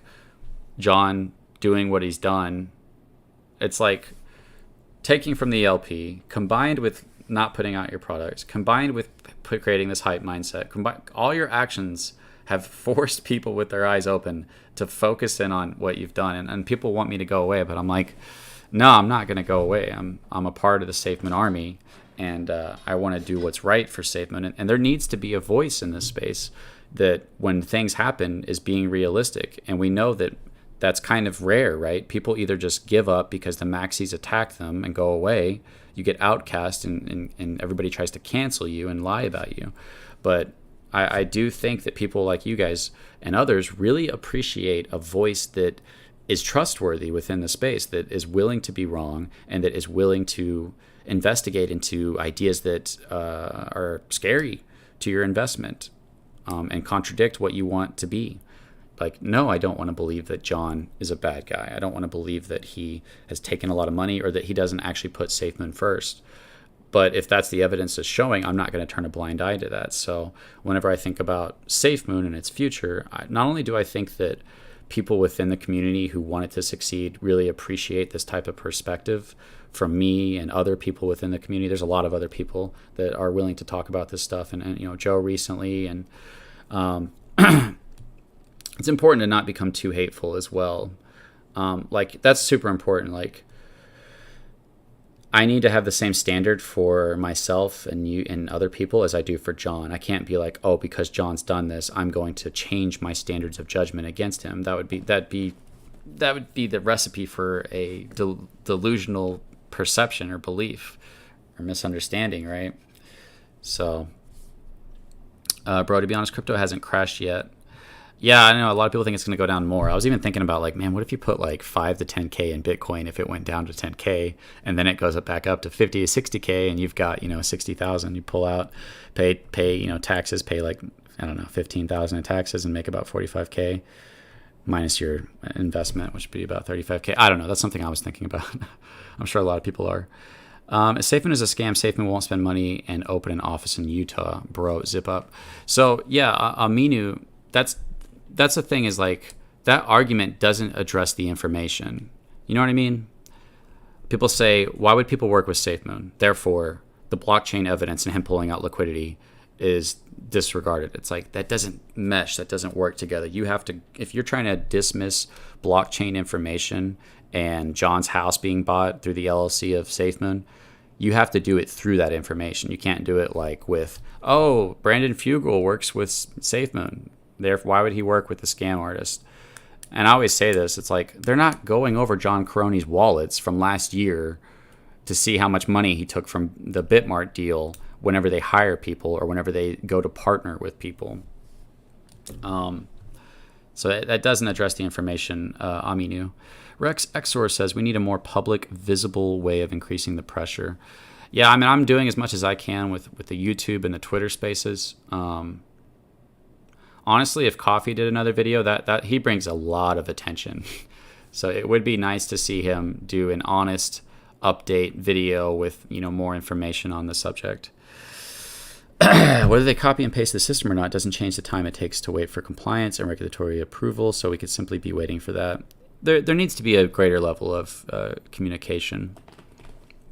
John doing what he's done, it's like taking from the LP combined with not putting out your products, combined with creating this hype mindset, all your actions have forced people with their eyes open to focus in on what you've done. And people want me to go away, but I'm like, no, I'm not going to go away. I'm a part of the Safemoon army, and I want to do what's right for Safemoon. And there needs to be a voice in this space that when things happen is being realistic. And we know that that's kind of rare, right? People either just give up because the maxis attack them and go away. You get outcast and everybody tries to cancel you and lie about you. But I do think that people like you guys and others really appreciate a voice that is trustworthy within the space, that is willing to be wrong and that is willing to investigate into ideas that are scary to your investment and contradict what you want to be. Like, no, I don't want to believe that John is a bad guy. I don't want to believe that he has taken a lot of money or that he doesn't actually put Safemoon first. But if that's the evidence is showing, I'm not going to turn a blind eye to that. So whenever I think about Safemoon and its future, not only do I think that people within the community who want it to succeed really appreciate this type of perspective from me and other people within the community. There's a lot of other people that are willing to talk about this stuff, and Joe recently, and it's important to not become too hateful as well. That's super important. Like, I need to have the same standard for myself and you and other people as I do for John. I can't be like, oh, because John's done this, I'm going to change my standards of judgment against him. That would be the recipe for a delusional perception or belief or misunderstanding, right? So, bro, to be honest, crypto hasn't crashed yet. Yeah, I know a lot of people think it's going to go down more. I was even thinking about, like, man, what if you put like 5 to 10K in Bitcoin if it went down to 10K and then it goes back up to 50 to 60K and you've got, 60,000, you pull out, pay, taxes, pay like, I don't know, 15,000 in taxes and make about 45K minus your investment, which would be about 35K. I don't know. That's something I was thinking about. I'm sure a lot of people are. If Safemoon is a scam, Safemoon won't spend money and open an office in Utah, bro, zip up. So yeah, Aminu, that's the thing, is like that argument doesn't address the information. You know what I mean? People say, why would people work with Safemoon? Therefore, the blockchain evidence and him pulling out liquidity is disregarded. It's like, that doesn't mesh. That doesn't work together. You have to, if you're trying to dismiss blockchain information and John's house being bought through the LLC of Safemoon, you have to do it through that information. You can't do it like with, oh, Brandon Fugel works with Safemoon. Why would he work with the scam artist? And I always say this, it's like they're not going over John Caroni's wallets from last year to see how much money he took from the Bitmart deal whenever they hire people or whenever they go to partner with people. So that doesn't address the information, Aminu. Rex Exor says we need a more public, visible way of increasing the pressure. Yeah, I mean, I'm doing as much as I can with the YouTube and the Twitter spaces. Honestly, if Coffee did another video, that he brings a lot of attention. So it would be nice to see him do an honest update video with, you know, more information on the subject. Whether they copy and paste the system or not doesn't change the time it takes to wait for compliance and regulatory approval, so we could simply be waiting for that. There needs to be a greater level of communication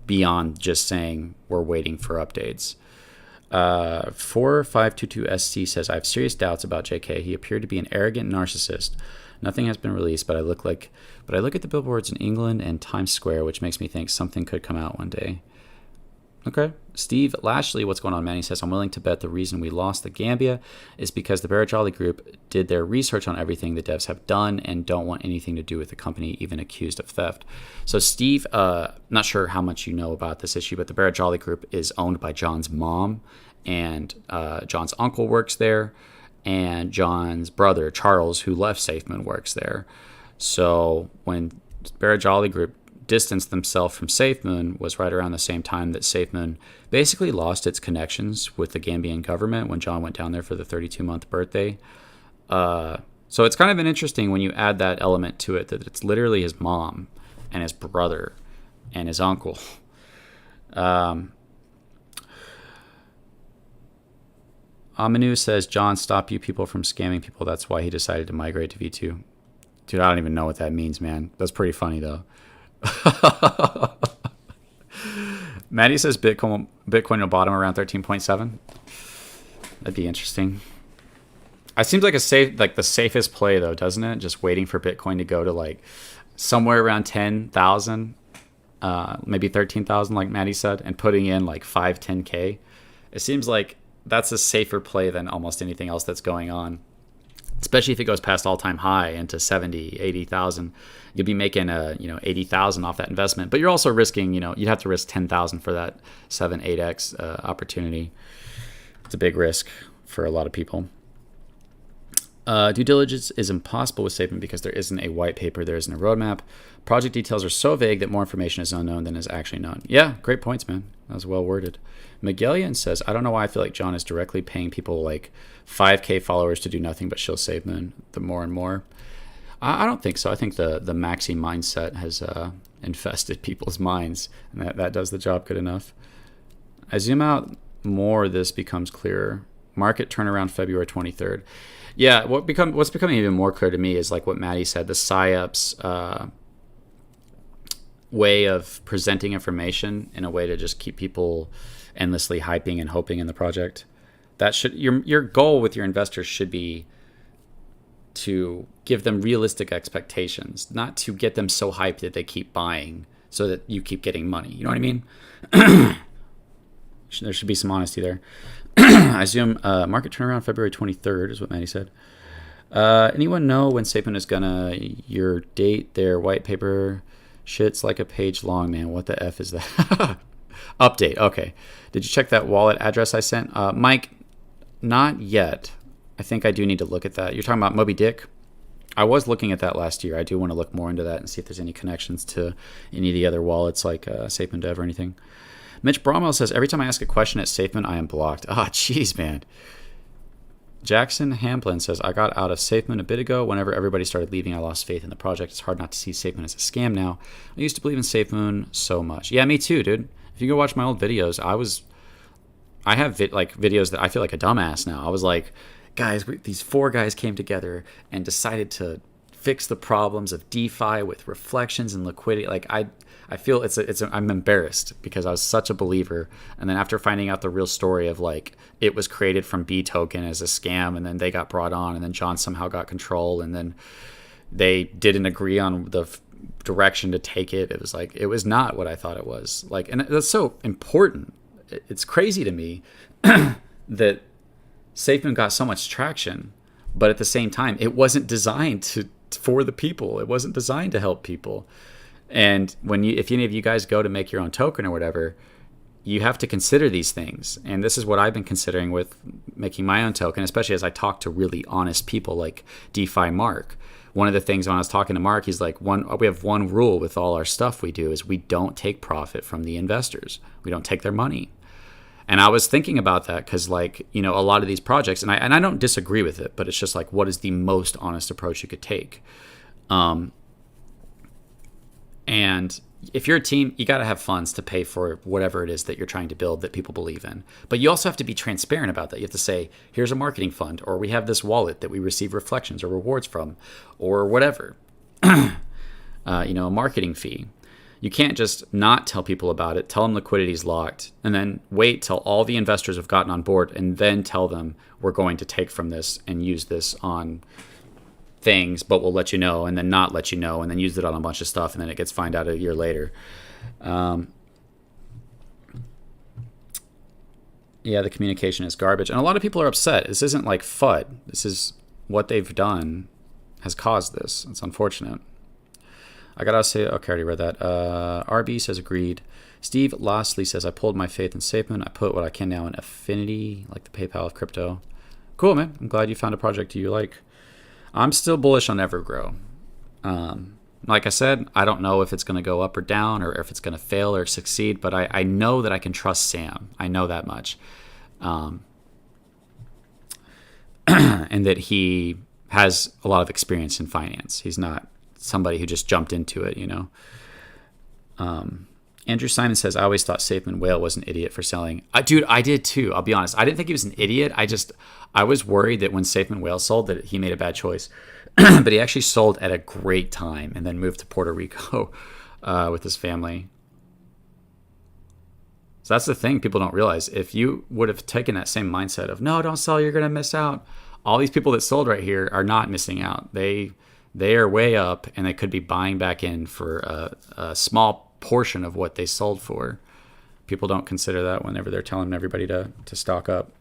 beyond just saying we're waiting for updates. 4522SC says, I have serious doubts about JK. He appeared to be an arrogant narcissist. Nothing has been released, but I look at the billboards in England and Times Square, which makes me think something could come out one day. Okay. Steve Lashley, what's going on, man? He says, I'm willing to bet the reason we lost the Gambia is because the Barajali Group did their research on everything the devs have done and don't want anything to do with the company, even accused of theft. So, Steve, not sure how much you know about this issue, but the Barajali Group is owned by John's mom, and John's uncle works there, and John's brother, Charles, who left Safemoon, works there. So, when Barajali Group distanced themselves from Safemoon was right around the same time that Safemoon basically lost its connections with the Gambian government when John went down there for the 32-month birthday. So it's kind of an interesting when you add that element to it, that it's literally his mom and his brother and his uncle. Aminu says, John, stop you people from scamming people. That's why he decided to migrate to V2. Dude, I don't even know what that means, man. That's pretty funny, though. Maddie says Bitcoin will bottom around 13.7. That'd be interesting. It seems like the safest play, though, doesn't it? Just waiting for Bitcoin to go to like somewhere around 10,000, maybe 13,000, like Maddie said, and putting in like 10K. It seems like that's a safer play than almost anything else that's going on. Especially if it goes past all-time high into 70, 80,000, you'll be making 80,000 off that investment. But you're also risking, you'd have to risk 10,000 for that 7-8x opportunity. It's a big risk for a lot of people. Due diligence is impossible with Safemoon because there isn't a white paper, there isn't a roadmap. Project details are so vague that more information is unknown than is actually known. Yeah, great points, man. That was well worded. Magellan says, I don't know why I feel like John is directly paying people like 5K followers to do nothing but shill Safemoon the more and more. I don't think so. I think the maxi mindset has infested people's minds, and that does the job good enough. I zoom out more, this becomes clearer. Market turnaround February 23rd. Yeah, what's becoming even more clear to me is like what Maddie said, the PSYOPs way of presenting information in a way to just keep people endlessly hyping and hoping in the project. That should your goal with your investors should be to give them realistic expectations, not to get them so hyped that they keep buying so that you keep getting money. You know what I mean? There should be some honesty there. I assume market turnaround February 23rd is what Maddie said. Anyone know when Safemoon is gonna your date their white paper? Shit's like a page long, man. What the F is that? Update. Okay. Did you check that wallet address I sent? Mike, not yet. I think I do need to look at that. You're talking about Moby Dick? I was looking at that last year. I do want to look more into that and see if there's any connections to any of the other wallets like Safemoon Dev or anything. Mitch Bromwell says, every time I ask a question at Safemoon, I am blocked. Ah, jeez, man. Jackson Hamplin says, I got out of Safemoon a bit ago. Whenever everybody started leaving, I lost faith in the project. It's hard not to see Safemoon as a scam now. I used to believe in Safemoon so much. Yeah, me too, dude. If you go watch my old videos, I have videos that I feel like a dumbass now. I was like, guys, these 4 guys came together and decided to fix the problems of DeFi with reflections and liquidity. Like I feel I'm embarrassed because I was such a believer. And then after finding out the real story of like it was created from B token as a scam, and then they got brought on, and then John somehow got control, and then they didn't agree on the direction to take it. It was like, it was not what I thought it was. Like, and that's so important. It's crazy to me that Safemoon got so much traction, But at the same time, it wasn't designed for the people. It wasn't designed to help people. And if any of you guys go to make your own token or whatever, you have to consider these things. And this is what I've been considering with making my own token, especially as I talk to really honest people like DeFi Mark. One of the things when I was talking to Mark, he's like, we have one rule with all our stuff we do is we don't take profit from the investors. We don't take their money. And I was thinking about that because, like, a lot of these projects, and I don't disagree with it, but it's just like, what is the most honest approach you could take? And if you're a team, you got to have funds to pay for whatever it is that you're trying to build that people believe in. But you also have to be transparent about that. You have to say, here's a marketing fund, or we have this wallet that we receive reflections or rewards from, or whatever, a marketing fee. You can't just not tell people about it, tell them liquidity is locked, and then wait till all the investors have gotten on board and then tell them we're going to take from this and use this on things, but we'll let you know, and then not let you know, and then use it on a bunch of stuff, and then it gets found out a year later. The communication is garbage, and a lot of people are upset. This isn't like FUD. This is what they've done has caused this. It's unfortunate. I gotta say, okay, I already read that. RB says agreed. Steve lastly says, I pulled my faith in Safemoon. I put what I can now in Affinity, like the PayPal of crypto. Cool, man. I'm glad you found a project you like. I'm still bullish on Evergrow. Like I said, I don't know if it's going to go up or down or if it's going to fail or succeed, but I know that I can trust Sam. I know that much. And that he has a lot of experience in finance. He's not somebody who just jumped into it, Andrew Simon says, I always thought Safemoon Whale was an idiot for selling. Dude, I did too. I'll be honest. I didn't think he was an idiot. I was worried that when Safemoon Whale sold that he made a bad choice. But he actually sold at a great time and then moved to Puerto Rico with his family. So that's the thing people don't realize. If you would have taken that same mindset of, no, don't sell, you're going to miss out. All these people that sold right here are not missing out. They are way up, and they could be buying back in for a small portion of what they sold for. People don't consider that whenever they're telling everybody to stock up.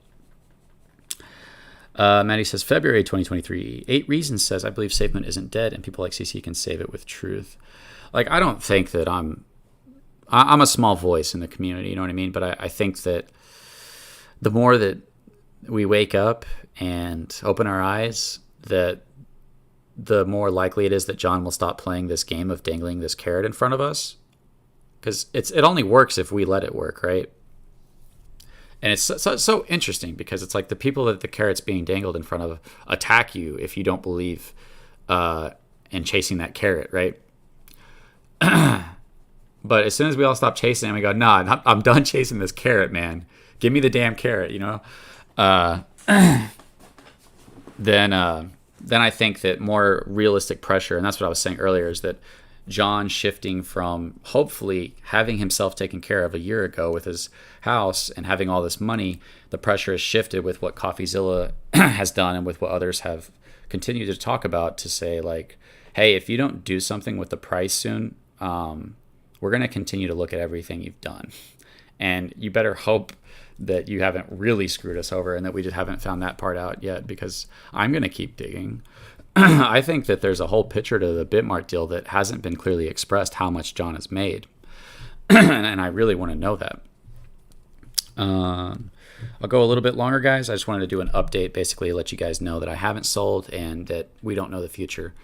Maddie says, February 2023, 8 Reasons says, I believe Safemoon isn't dead, and people like CC can save it with truth. Like, I don't think that I'm a small voice in the community, you know what I mean? But I think that the more that we wake up and open our eyes, that the more likely it is that John will stop playing this game of dangling this carrot in front of us. Because it only works if we let it work, right? And it's so interesting because it's like the people that the carrot's being dangled in front of attack you if you don't believe in chasing that carrot, right? But as soon as we all stop chasing it, we go, nah, I'm done chasing this carrot, man. Give me the damn carrot, Then I think that more realistic pressure, and that's what I was saying earlier, is that John shifting from hopefully having himself taken care of a year ago with his house and having all this money, the pressure has shifted with what CoffeeZilla has done and with what others have continued to talk about to say, like, hey, if you don't do something with the price soon, we're going to continue to look at everything you've done. And you better hope that you haven't really screwed us over and that we just haven't found that part out yet, because I'm going to keep digging. I think that there's a whole picture to the Bitmart deal that hasn't been clearly expressed how much John has made. And I really want to know that. I'll go a little bit longer, guys. I just wanted to do an update, basically let you guys know that I haven't sold and that we don't know the future.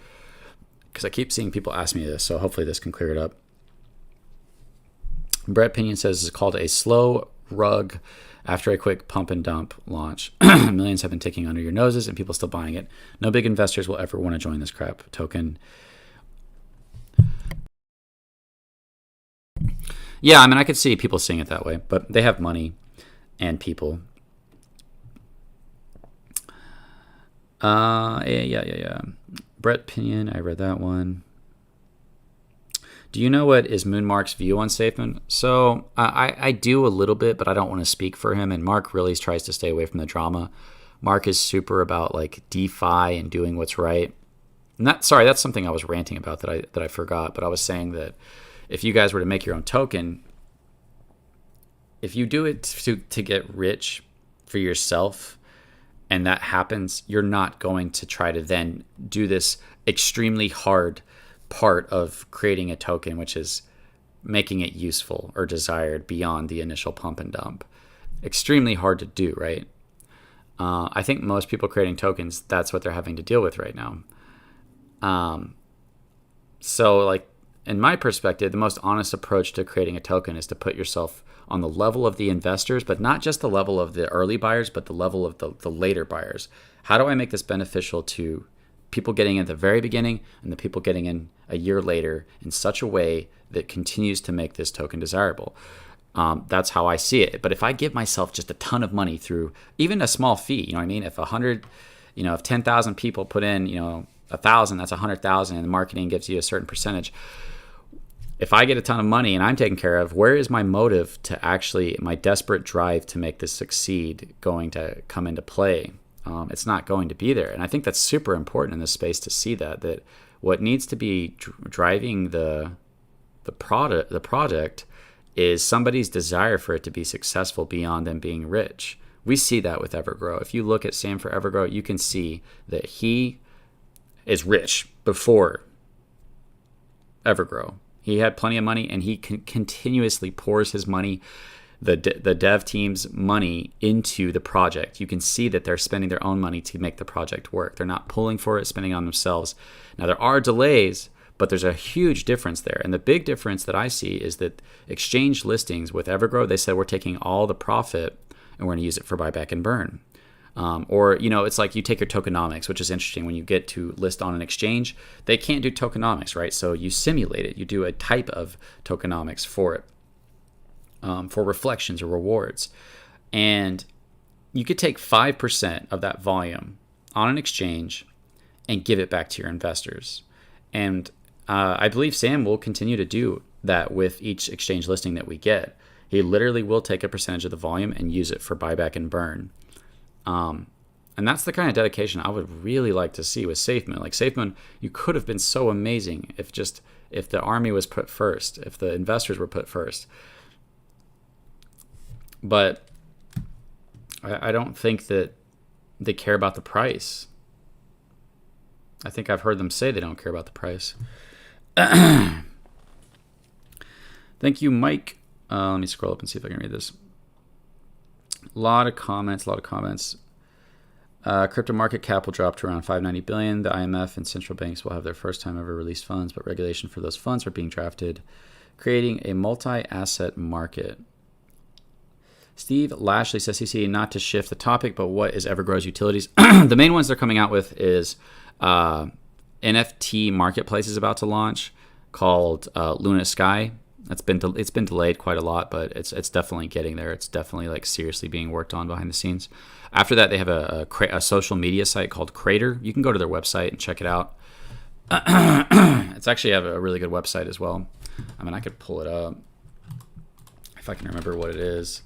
Because I keep seeing people ask me this, so hopefully this can clear it up. Brett Pinion says it's called a slow rug after a quick pump and dump launch. Millions have been ticking under your noses and people still buying it. No big investors will ever want to join this crap token. Yeah, I mean, I could see people seeing it that way, but they have money and people. Yeah. Brett Pinion, I read that one. Do you know what is Moonmark's view on Safemoon? So I do a little bit, but I don't want to speak for him. And Mark really tries to stay away from the drama. Mark is super about like DeFi and doing what's right. That's something I was ranting about that I forgot. But I was saying that if you guys were to make your own token, if you do it to get rich for yourself and that happens, you're not going to try to then do this extremely hard part of creating a token, which is making it useful or desired beyond the initial pump and dump. Extremely hard to do, right? I think most people creating tokens, that's what they're having to deal with right now. So like, in my perspective, the most honest approach to creating a token is to put yourself on the level of the investors, but not just the level of the early buyers, but the level of the later buyers. How do I make this beneficial to people getting in at the very beginning and the people getting in a year later in such a way that continues to make this token desirable? That's how I see it. But if I give myself just a ton of money through even a small fee, you know what I mean? If 100, if 10,000 people put in, 1,000, that's 100,000, and the marketing gives you a certain percentage. If I get a ton of money and I'm taken care of, where is my motive to actually, my desperate drive to make this succeed going to come into play? It's not going to be there. And I think that's super important in this space to see that what needs to be driving the project is somebody's desire for it to be successful beyond them being rich. We see that with Evergrow. If you look at Sam for Evergrow, you can see that he is rich before Evergrow. He had plenty of money, and he continuously pours his money, the dev team's money, into the project. You can see that they're spending their own money to make the project work. They're not pulling for it, spending it on themselves. Now, there are delays, but there's a huge difference there. And the big difference that I see is that exchange listings with Evergrow, they said we're taking all the profit and we're going to use it for buyback and burn. It's like you take your tokenomics, which is interesting. When you get to list on an exchange, they can't do tokenomics, right? So you simulate it. You do a type of tokenomics for it, for reflections or rewards. And you could take 5% of that volume on an exchange and give it back to your investors. And I believe Sam will continue to do that with each exchange listing that we get. He literally will take a percentage of the volume and use it for buyback and burn. And that's the kind of dedication I would really like to see with Safemoon. Like Safemoon, you could have been so amazing if the army was put first, if the investors were put first. But I don't think that they care about the price. I think I've heard them say they don't care about the price. Thank you, Mike. Let me scroll up and see if I can read this. A lot of comments. Crypto market cap will drop to around 590 billion. The IMF and central banks will have their first time ever released funds, but regulation for those funds are being drafted, creating a multi-asset market. Steve Lashley says, CC, not to shift the topic, but what is Evergrow's utilities? The main ones they're coming out with is NFT marketplace is about to launch called Luna Sky. It's been delayed quite a lot, but it's definitely getting there. It's definitely like seriously being worked on behind the scenes. After that, they have a social media site called Crater. You can go to their website and check it out. It's actually have a really good website as well. I mean, I could pull it up if I can remember what it is.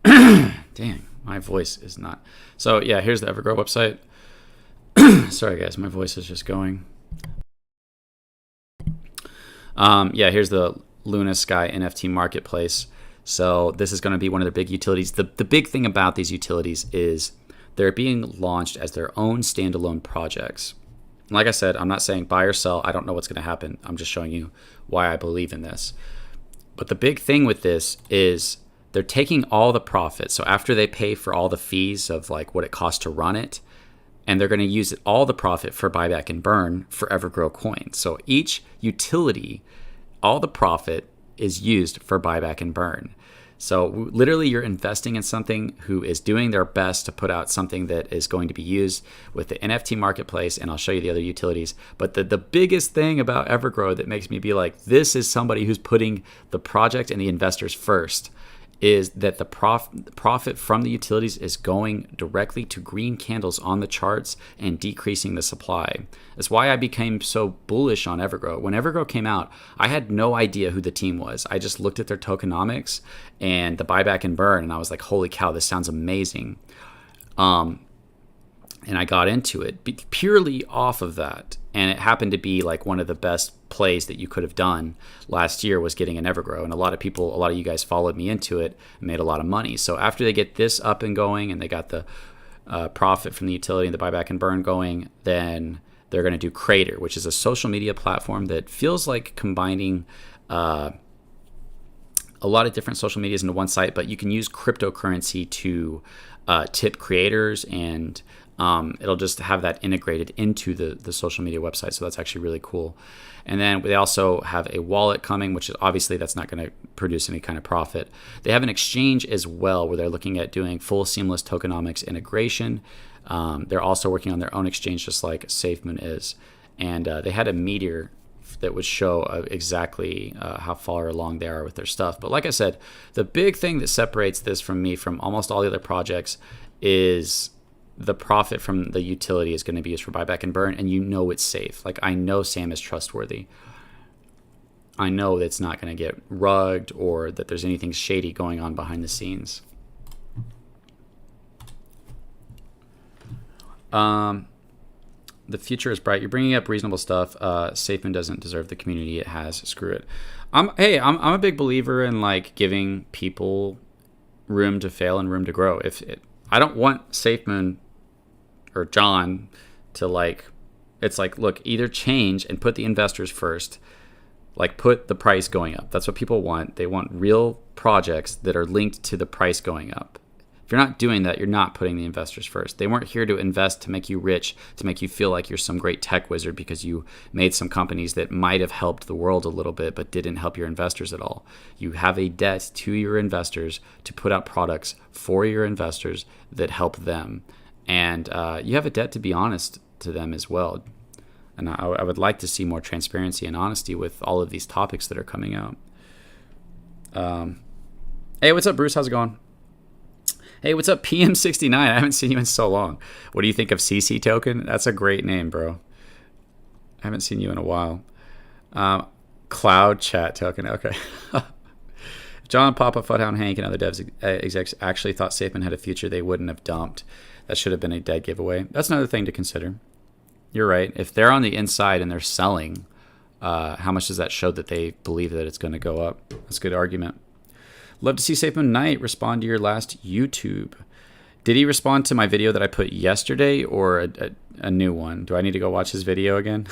Dang, my voice is not. So yeah, here's the Evergrow website. Sorry guys, my voice is just going. Here's the Luna Sky NFT marketplace. So this is going to be one of the big utilities. The big thing about these utilities is they're being launched as their own standalone projects. Like I said, I'm not saying buy or sell. I don't know what's going to happen. I'm just showing you why I believe in this. But the big thing with this is they're taking all the profits. So after they pay for all the fees of like what it costs to run it, and they're going to use all the profit for buyback and burn for Evergrow coins. So each utility, all the profit is used for buyback and burn. So literally you're investing in something who is doing their best to put out something that is going to be used with the NFT marketplace, and I'll show you the other utilities. But the biggest thing about Evergrow that makes me be like, this is somebody who's putting the project and the investors first, is that the profit from the utilities is going directly to green candles on the charts and decreasing the supply. That's why I became so bullish on Evergrow. When Evergrow came out, I had no idea who the team was. I just looked at their tokenomics and the buyback and burn, and I was like, holy cow, this sounds amazing. And I got into it purely off of that. And it happened to be like one of the best plays that you could have done last year was getting an Evergrow. And a lot of you guys followed me into it and made a lot of money. So after they get this up and going and they got the profit from the utility and the buyback and burn going, then they're going to do Crater, which is a social media platform that feels like combining a lot of different social medias into one site, but you can use cryptocurrency to tip creators, and it'll just have that integrated into the social media website. So that's actually really cool. And then they also have a wallet coming, which is obviously that's not going to produce any kind of profit. They have an exchange as well where they're looking at doing full seamless tokenomics integration. They're also working on their own exchange, just like Safemoon is. And they had a meteor that would show exactly how far along they are with their stuff. But like I said, the big thing that separates this from me from almost all the other projects is the profit from the utility is going to be used for buyback and burn, and you know it's safe. Like, I know Sam is trustworthy. I know it's not going to get rugged or that there's anything shady going on behind the scenes. The future is bright. You're bringing up reasonable stuff. Safemoon doesn't deserve the community it has. Screw it. I'm a big believer in like giving people room to fail and room to grow. I don't want Safemoon or John to it's like, look, either change and put the investors first, like put the price going up. That's what people want. They want real projects that are linked to the price going up. If you're not doing that, you're not putting the investors first. They weren't here to invest to make you rich, to make you feel like you're some great tech wizard because you made some companies that might have helped the world a little bit but didn't help your investors at all. You have a debt to your investors to put out products for your investors that help them. And you have a debt to be honest to them as well. And I would like to see more transparency and honesty with all of these topics that are coming out. Hey, what's up, Bruce? How's it going? Hey, what's up, PM69? I haven't seen you in so long. What do you think of CC Token? That's a great name, bro. I haven't seen you in a while. Cloud Chat Token. Okay. John, Papa, Fudhound, Hank, and other devs execs actually thought Safemoon had a future they wouldn't have dumped. That should have been a dead giveaway. That's another thing to consider. You're right. If they're on the inside and they're selling, how much does that show that they believe that it's going to go up? That's a good argument. Love to see Safemoon Knight respond to your last YouTube. Did he respond to my video that I put yesterday or a new one? Do I need to go watch his video again?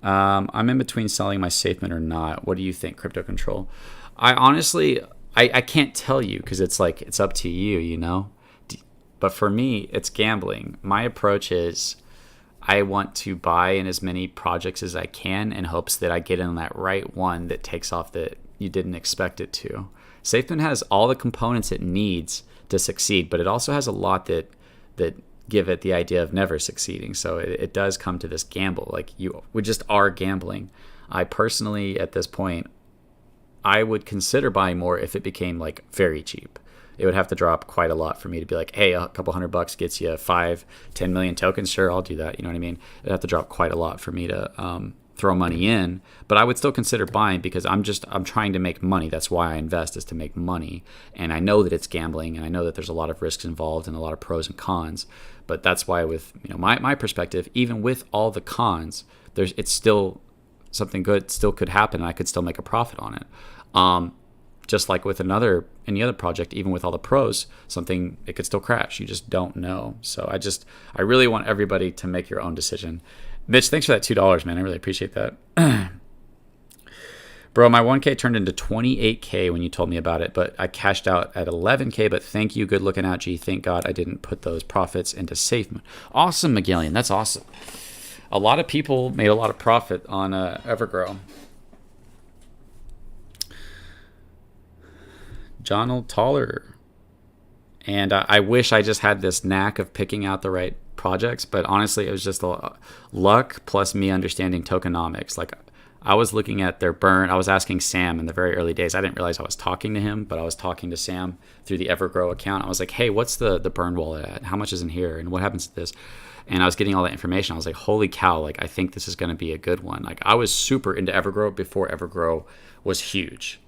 I'm in between selling my Safemoon or not. What do you think, Crypto Control? I honestly, I can't tell you because it's like, it's up to you, you know? But for me, it's gambling. My approach is I want to buy in as many projects as I can in hopes that I get in that right one that takes off that you didn't expect it to. Safemoon has all the components it needs to succeed, but it also has a lot that give it the idea of never succeeding. So it does come to this gamble. Like we just are gambling. I personally, at this point, I would consider buying more if it became like very cheap. It would have to drop quite a lot for me to be like, hey, a couple $100 gets you 5-10 million tokens. Sure, I'll do that. You know what I mean? It'd have to drop quite a lot for me to throw money in, but I would still consider buying because I'm trying to make money. That's why I invest, is to make money. And I know that it's gambling, and I know that there's a lot of risks involved and a lot of pros and cons. But that's why, with my perspective, even with all the cons, it's still something good still could happen, and I could still make a profit on it. Just like with any other project, even with all the pros, it could still crash. You just don't know. So I really want everybody to make your own decision. Mitch, thanks for that $2, man. I really appreciate that. Bro, my 1K turned into 28K when you told me about it, but I cashed out at 11K, but thank you. Good looking out, G. Thank God I didn't put those profits into Safemoon. Awesome, Magellan. That's awesome. A lot of people made a lot of profit on Evergrow. John Taller. And I wish I just had this knack of picking out the right projects, but honestly, it was just luck plus me understanding tokenomics. Like, I was looking at their burn. I was asking Sam in the very early days. I didn't realize I was talking to him, but I was talking to Sam through the Evergrow account. I was like, hey, what's the burn wallet at? How much is in here? And what happens to this? And I was getting all that information. I was like, holy cow, like, I think this is going to be a good one. Like, I was super into Evergrow before Evergrow was huge.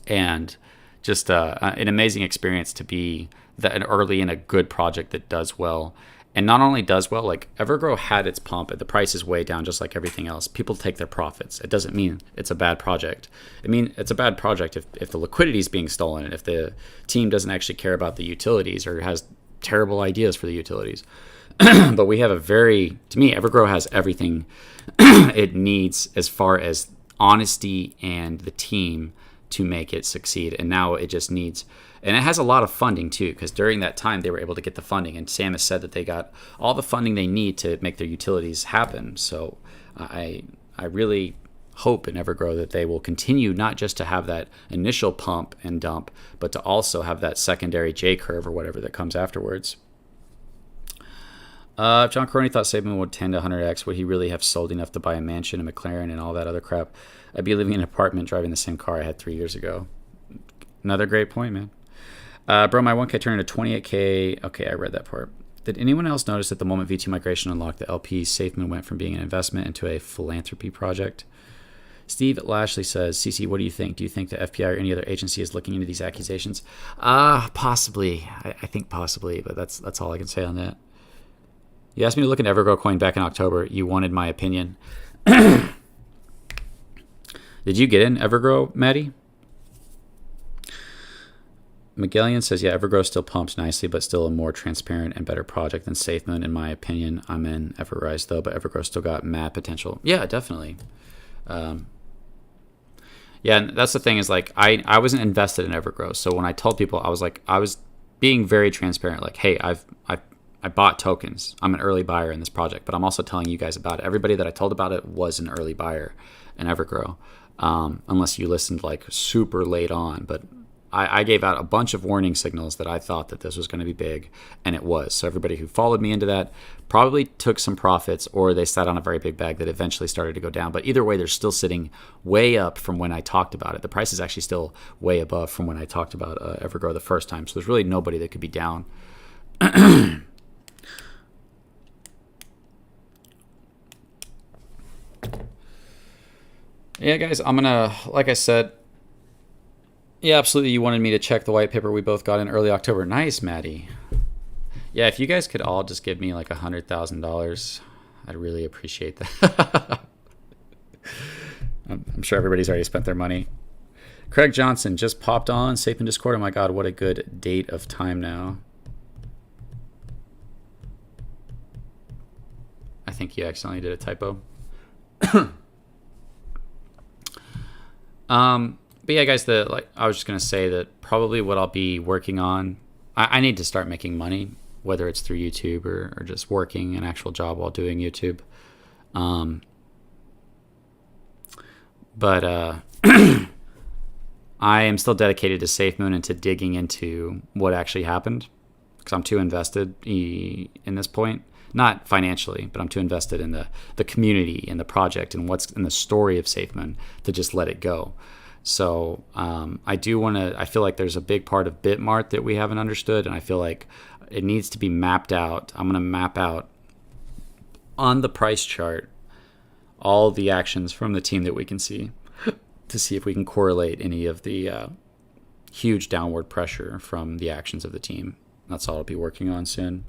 And just an amazing experience to be early in a good project that does well. and not only does well, like Evergrow had its pump, and the price is way down, just like everything else. People take their profits. It doesn't mean it's a bad project. I mean, it's a bad project if the liquidity is being stolen, and if the team doesn't actually care about the utilities or has terrible ideas for the utilities. But we have to me, Evergrow has everything it needs as far as honesty and the team to make it succeed. And now it just needs, and it has a lot of funding too, because during that time they were able to get the funding, and Sam has said that they got all the funding they need to make their utilities happen. So I really hope in Evergrow that they will continue not just to have that initial pump and dump, but to also have that secondary J curve or whatever that comes afterwards. If John Crony thought Safemoon would 10 to 100x, would he really have sold enough to buy a mansion, a McLaren, and all that other crap? I'd be living in an apartment driving the same car I had 3 years ago. Another great point, man. Bro, my 1K turned into 28K. Okay, I read that part. Did anyone else notice that the moment V2 migration unlocked the LP, Safemoon went from being an investment into a philanthropy project? Steve Lashley says, CC, what do you think? Do you think the FBI or any other agency is looking into these accusations? Possibly. I think possibly, but that's all I can say on that. You asked me to look at Evergrow coin back in October. You wanted my opinion. Did you get in Evergrow, Maddie? Magellan says, yeah, Evergrow still pumps nicely, but still a more transparent and better project than SafeMoon, in my opinion. I'm in Everrise, though, but Evergrow still got mad potential. Yeah, definitely. Yeah, and that's the thing is, like, I wasn't invested in Evergrow. So when I told people, I was being very transparent. Like, hey, I bought tokens. I'm an early buyer in this project, but I'm also telling you guys about it. Everybody that I told about it was an early buyer in Evergrow, unless you listened like super late on. But I gave out a bunch of warning signals that I thought that this was going to be big, and it was. So everybody who followed me into that probably took some profits, or they sat on a very big bag that eventually started to go down. But either way, they're still sitting way up from when I talked about it. The price is actually still way above from when I talked about Evergrow the first time. So there's really nobody that could be down. Yeah, guys, I'm gonna, like I said, yeah, absolutely. You wanted me to check the white paper we both got in early October. Nice, Maddie. Yeah, if you guys could all just give me like $100,000, I'd really appreciate that. I'm sure everybody's already spent their money. Craig Johnson just popped on Safe in Discord. Oh my God, what a good date of time now. I think you accidentally did a typo. But yeah, guys, I was just gonna say that probably what I'll be working on, I need to start making money, whether it's through YouTube or just working an actual job while doing YouTube. But I am still dedicated to Safemoon and to digging into what actually happened, because I'm too invested in this point. Not financially, but I'm too invested in the community and the project and what's in the story of Safemoon to just let it go. So I feel like there's a big part of Bitmart that we haven't understood, and I feel like it needs to be mapped out. I'm going to map out on the price chart all the actions from the team that we can see to see if we can correlate any of the huge downward pressure from the actions of the team. That's all I'll be working on soon.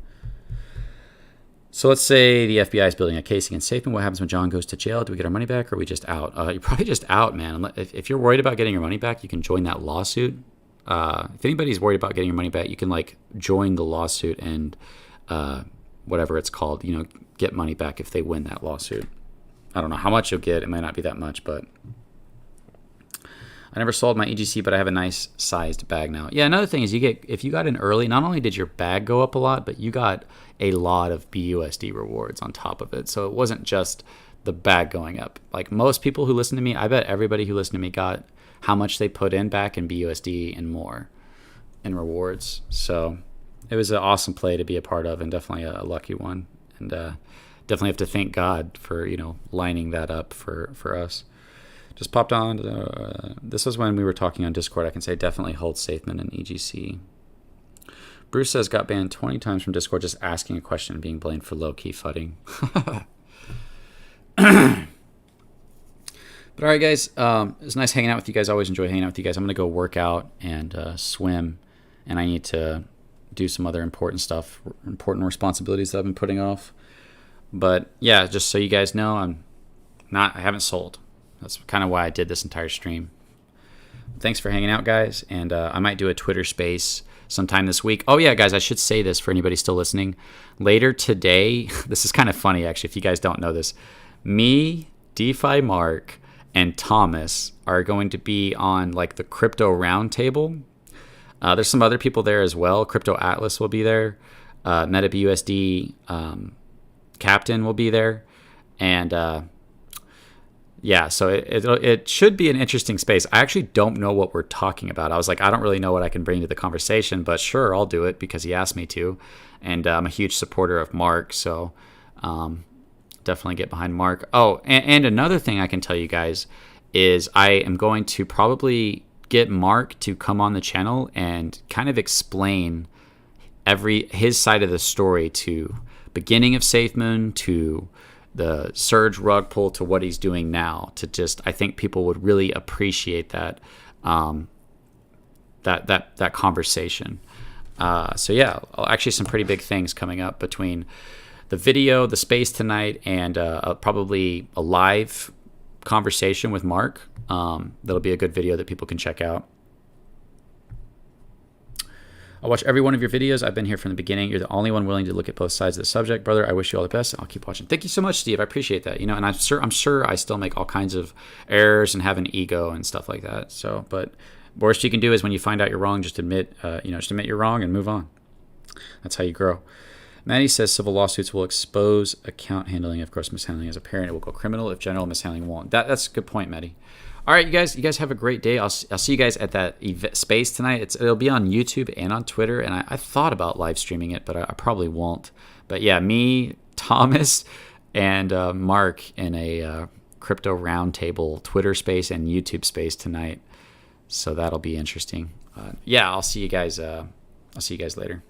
So let's say the FBI is building a case against Safemoon. What happens when John goes to jail? Do we get our money back, or are we just out? You're probably just out, man. If you're worried about getting your money back, you can join that lawsuit. If anybody's worried about getting your money back, you can join the lawsuit and whatever it's called, get money back if they win that lawsuit. I don't know how much you'll get. It might not be that much, but I never sold my EGC, but I have a nice sized bag now. Yeah, another thing is if you got in early, not only did your bag go up a lot, but you got a lot of BUSD rewards on top of it. So it wasn't just the bag going up. Like most people who listen to me, I bet everybody who listened to me got how much they put in back in BUSD and more in rewards. So it was an awesome play to be a part of, and definitely a lucky one. And definitely have to thank God for, lining that up for us. Just popped on. This was when we were talking on Discord. I can say definitely hold Safemoon and EGC. Bruce says got banned 20 times from Discord just asking a question and being blamed for low-key fudding. But all right, guys. It was nice hanging out with you guys. I always enjoy hanging out with you guys. I'm going to go work out and swim. And I need to do some other important stuff, important responsibilities that I've been putting off. But yeah, just so you guys know, I haven't sold. That's kind of why I did this entire stream. Thanks for hanging out, guys. And I might do a Twitter space sometime this week. Oh yeah, guys, I should say this for anybody still listening. Later today, this is kind of funny actually, if you guys don't know this. Me, DeFi Mark, and Thomas are going to be on like the crypto roundtable. There's some other people there as well. Crypto Atlas will be there. MetaBUSD Captain will be there. And yeah, so it should be an interesting space. I actually don't know what we're talking about. I was like, I don't really know what I can bring to the conversation, but sure, I'll do it because he asked me to. And I'm a huge supporter of Mark, so definitely get behind Mark. Oh, and another thing I can tell you guys is I am going to probably get Mark to come on the channel and kind of explain his side of the story, to beginning of Safemoon to the surge rug pull to what he's doing now. I think people would really appreciate that that conversation. So yeah, actually some pretty big things coming up between the video, the space tonight, and probably a live conversation with Mark. That'll be a good video that people can check out. I watch every one of your videos. I've been here from the beginning. You're the only one willing to look at both sides of the subject, brother. I wish you all the best. I'll keep watching. Thank you so much, Steve. I appreciate that. And I'm sure I still make all kinds of errors and have an ego and stuff like that. So, but worst you can do is when you find out you're wrong, just admit you're wrong and move on. That's how you grow. Maddie says civil lawsuits will expose account handling. Of course, mishandling as a parent, it will go criminal. If general mishandling won't. That's a good point, Maddie. All right, you guys have a great day. I'll see you guys at that space tonight. It'll be on YouTube and on Twitter, and I thought about live streaming it, but I probably won't. But yeah, me, Thomas, and Mark in a crypto roundtable Twitter space and YouTube space tonight. So that'll be interesting. Yeah, I'll see you guys. I'll see you guys later.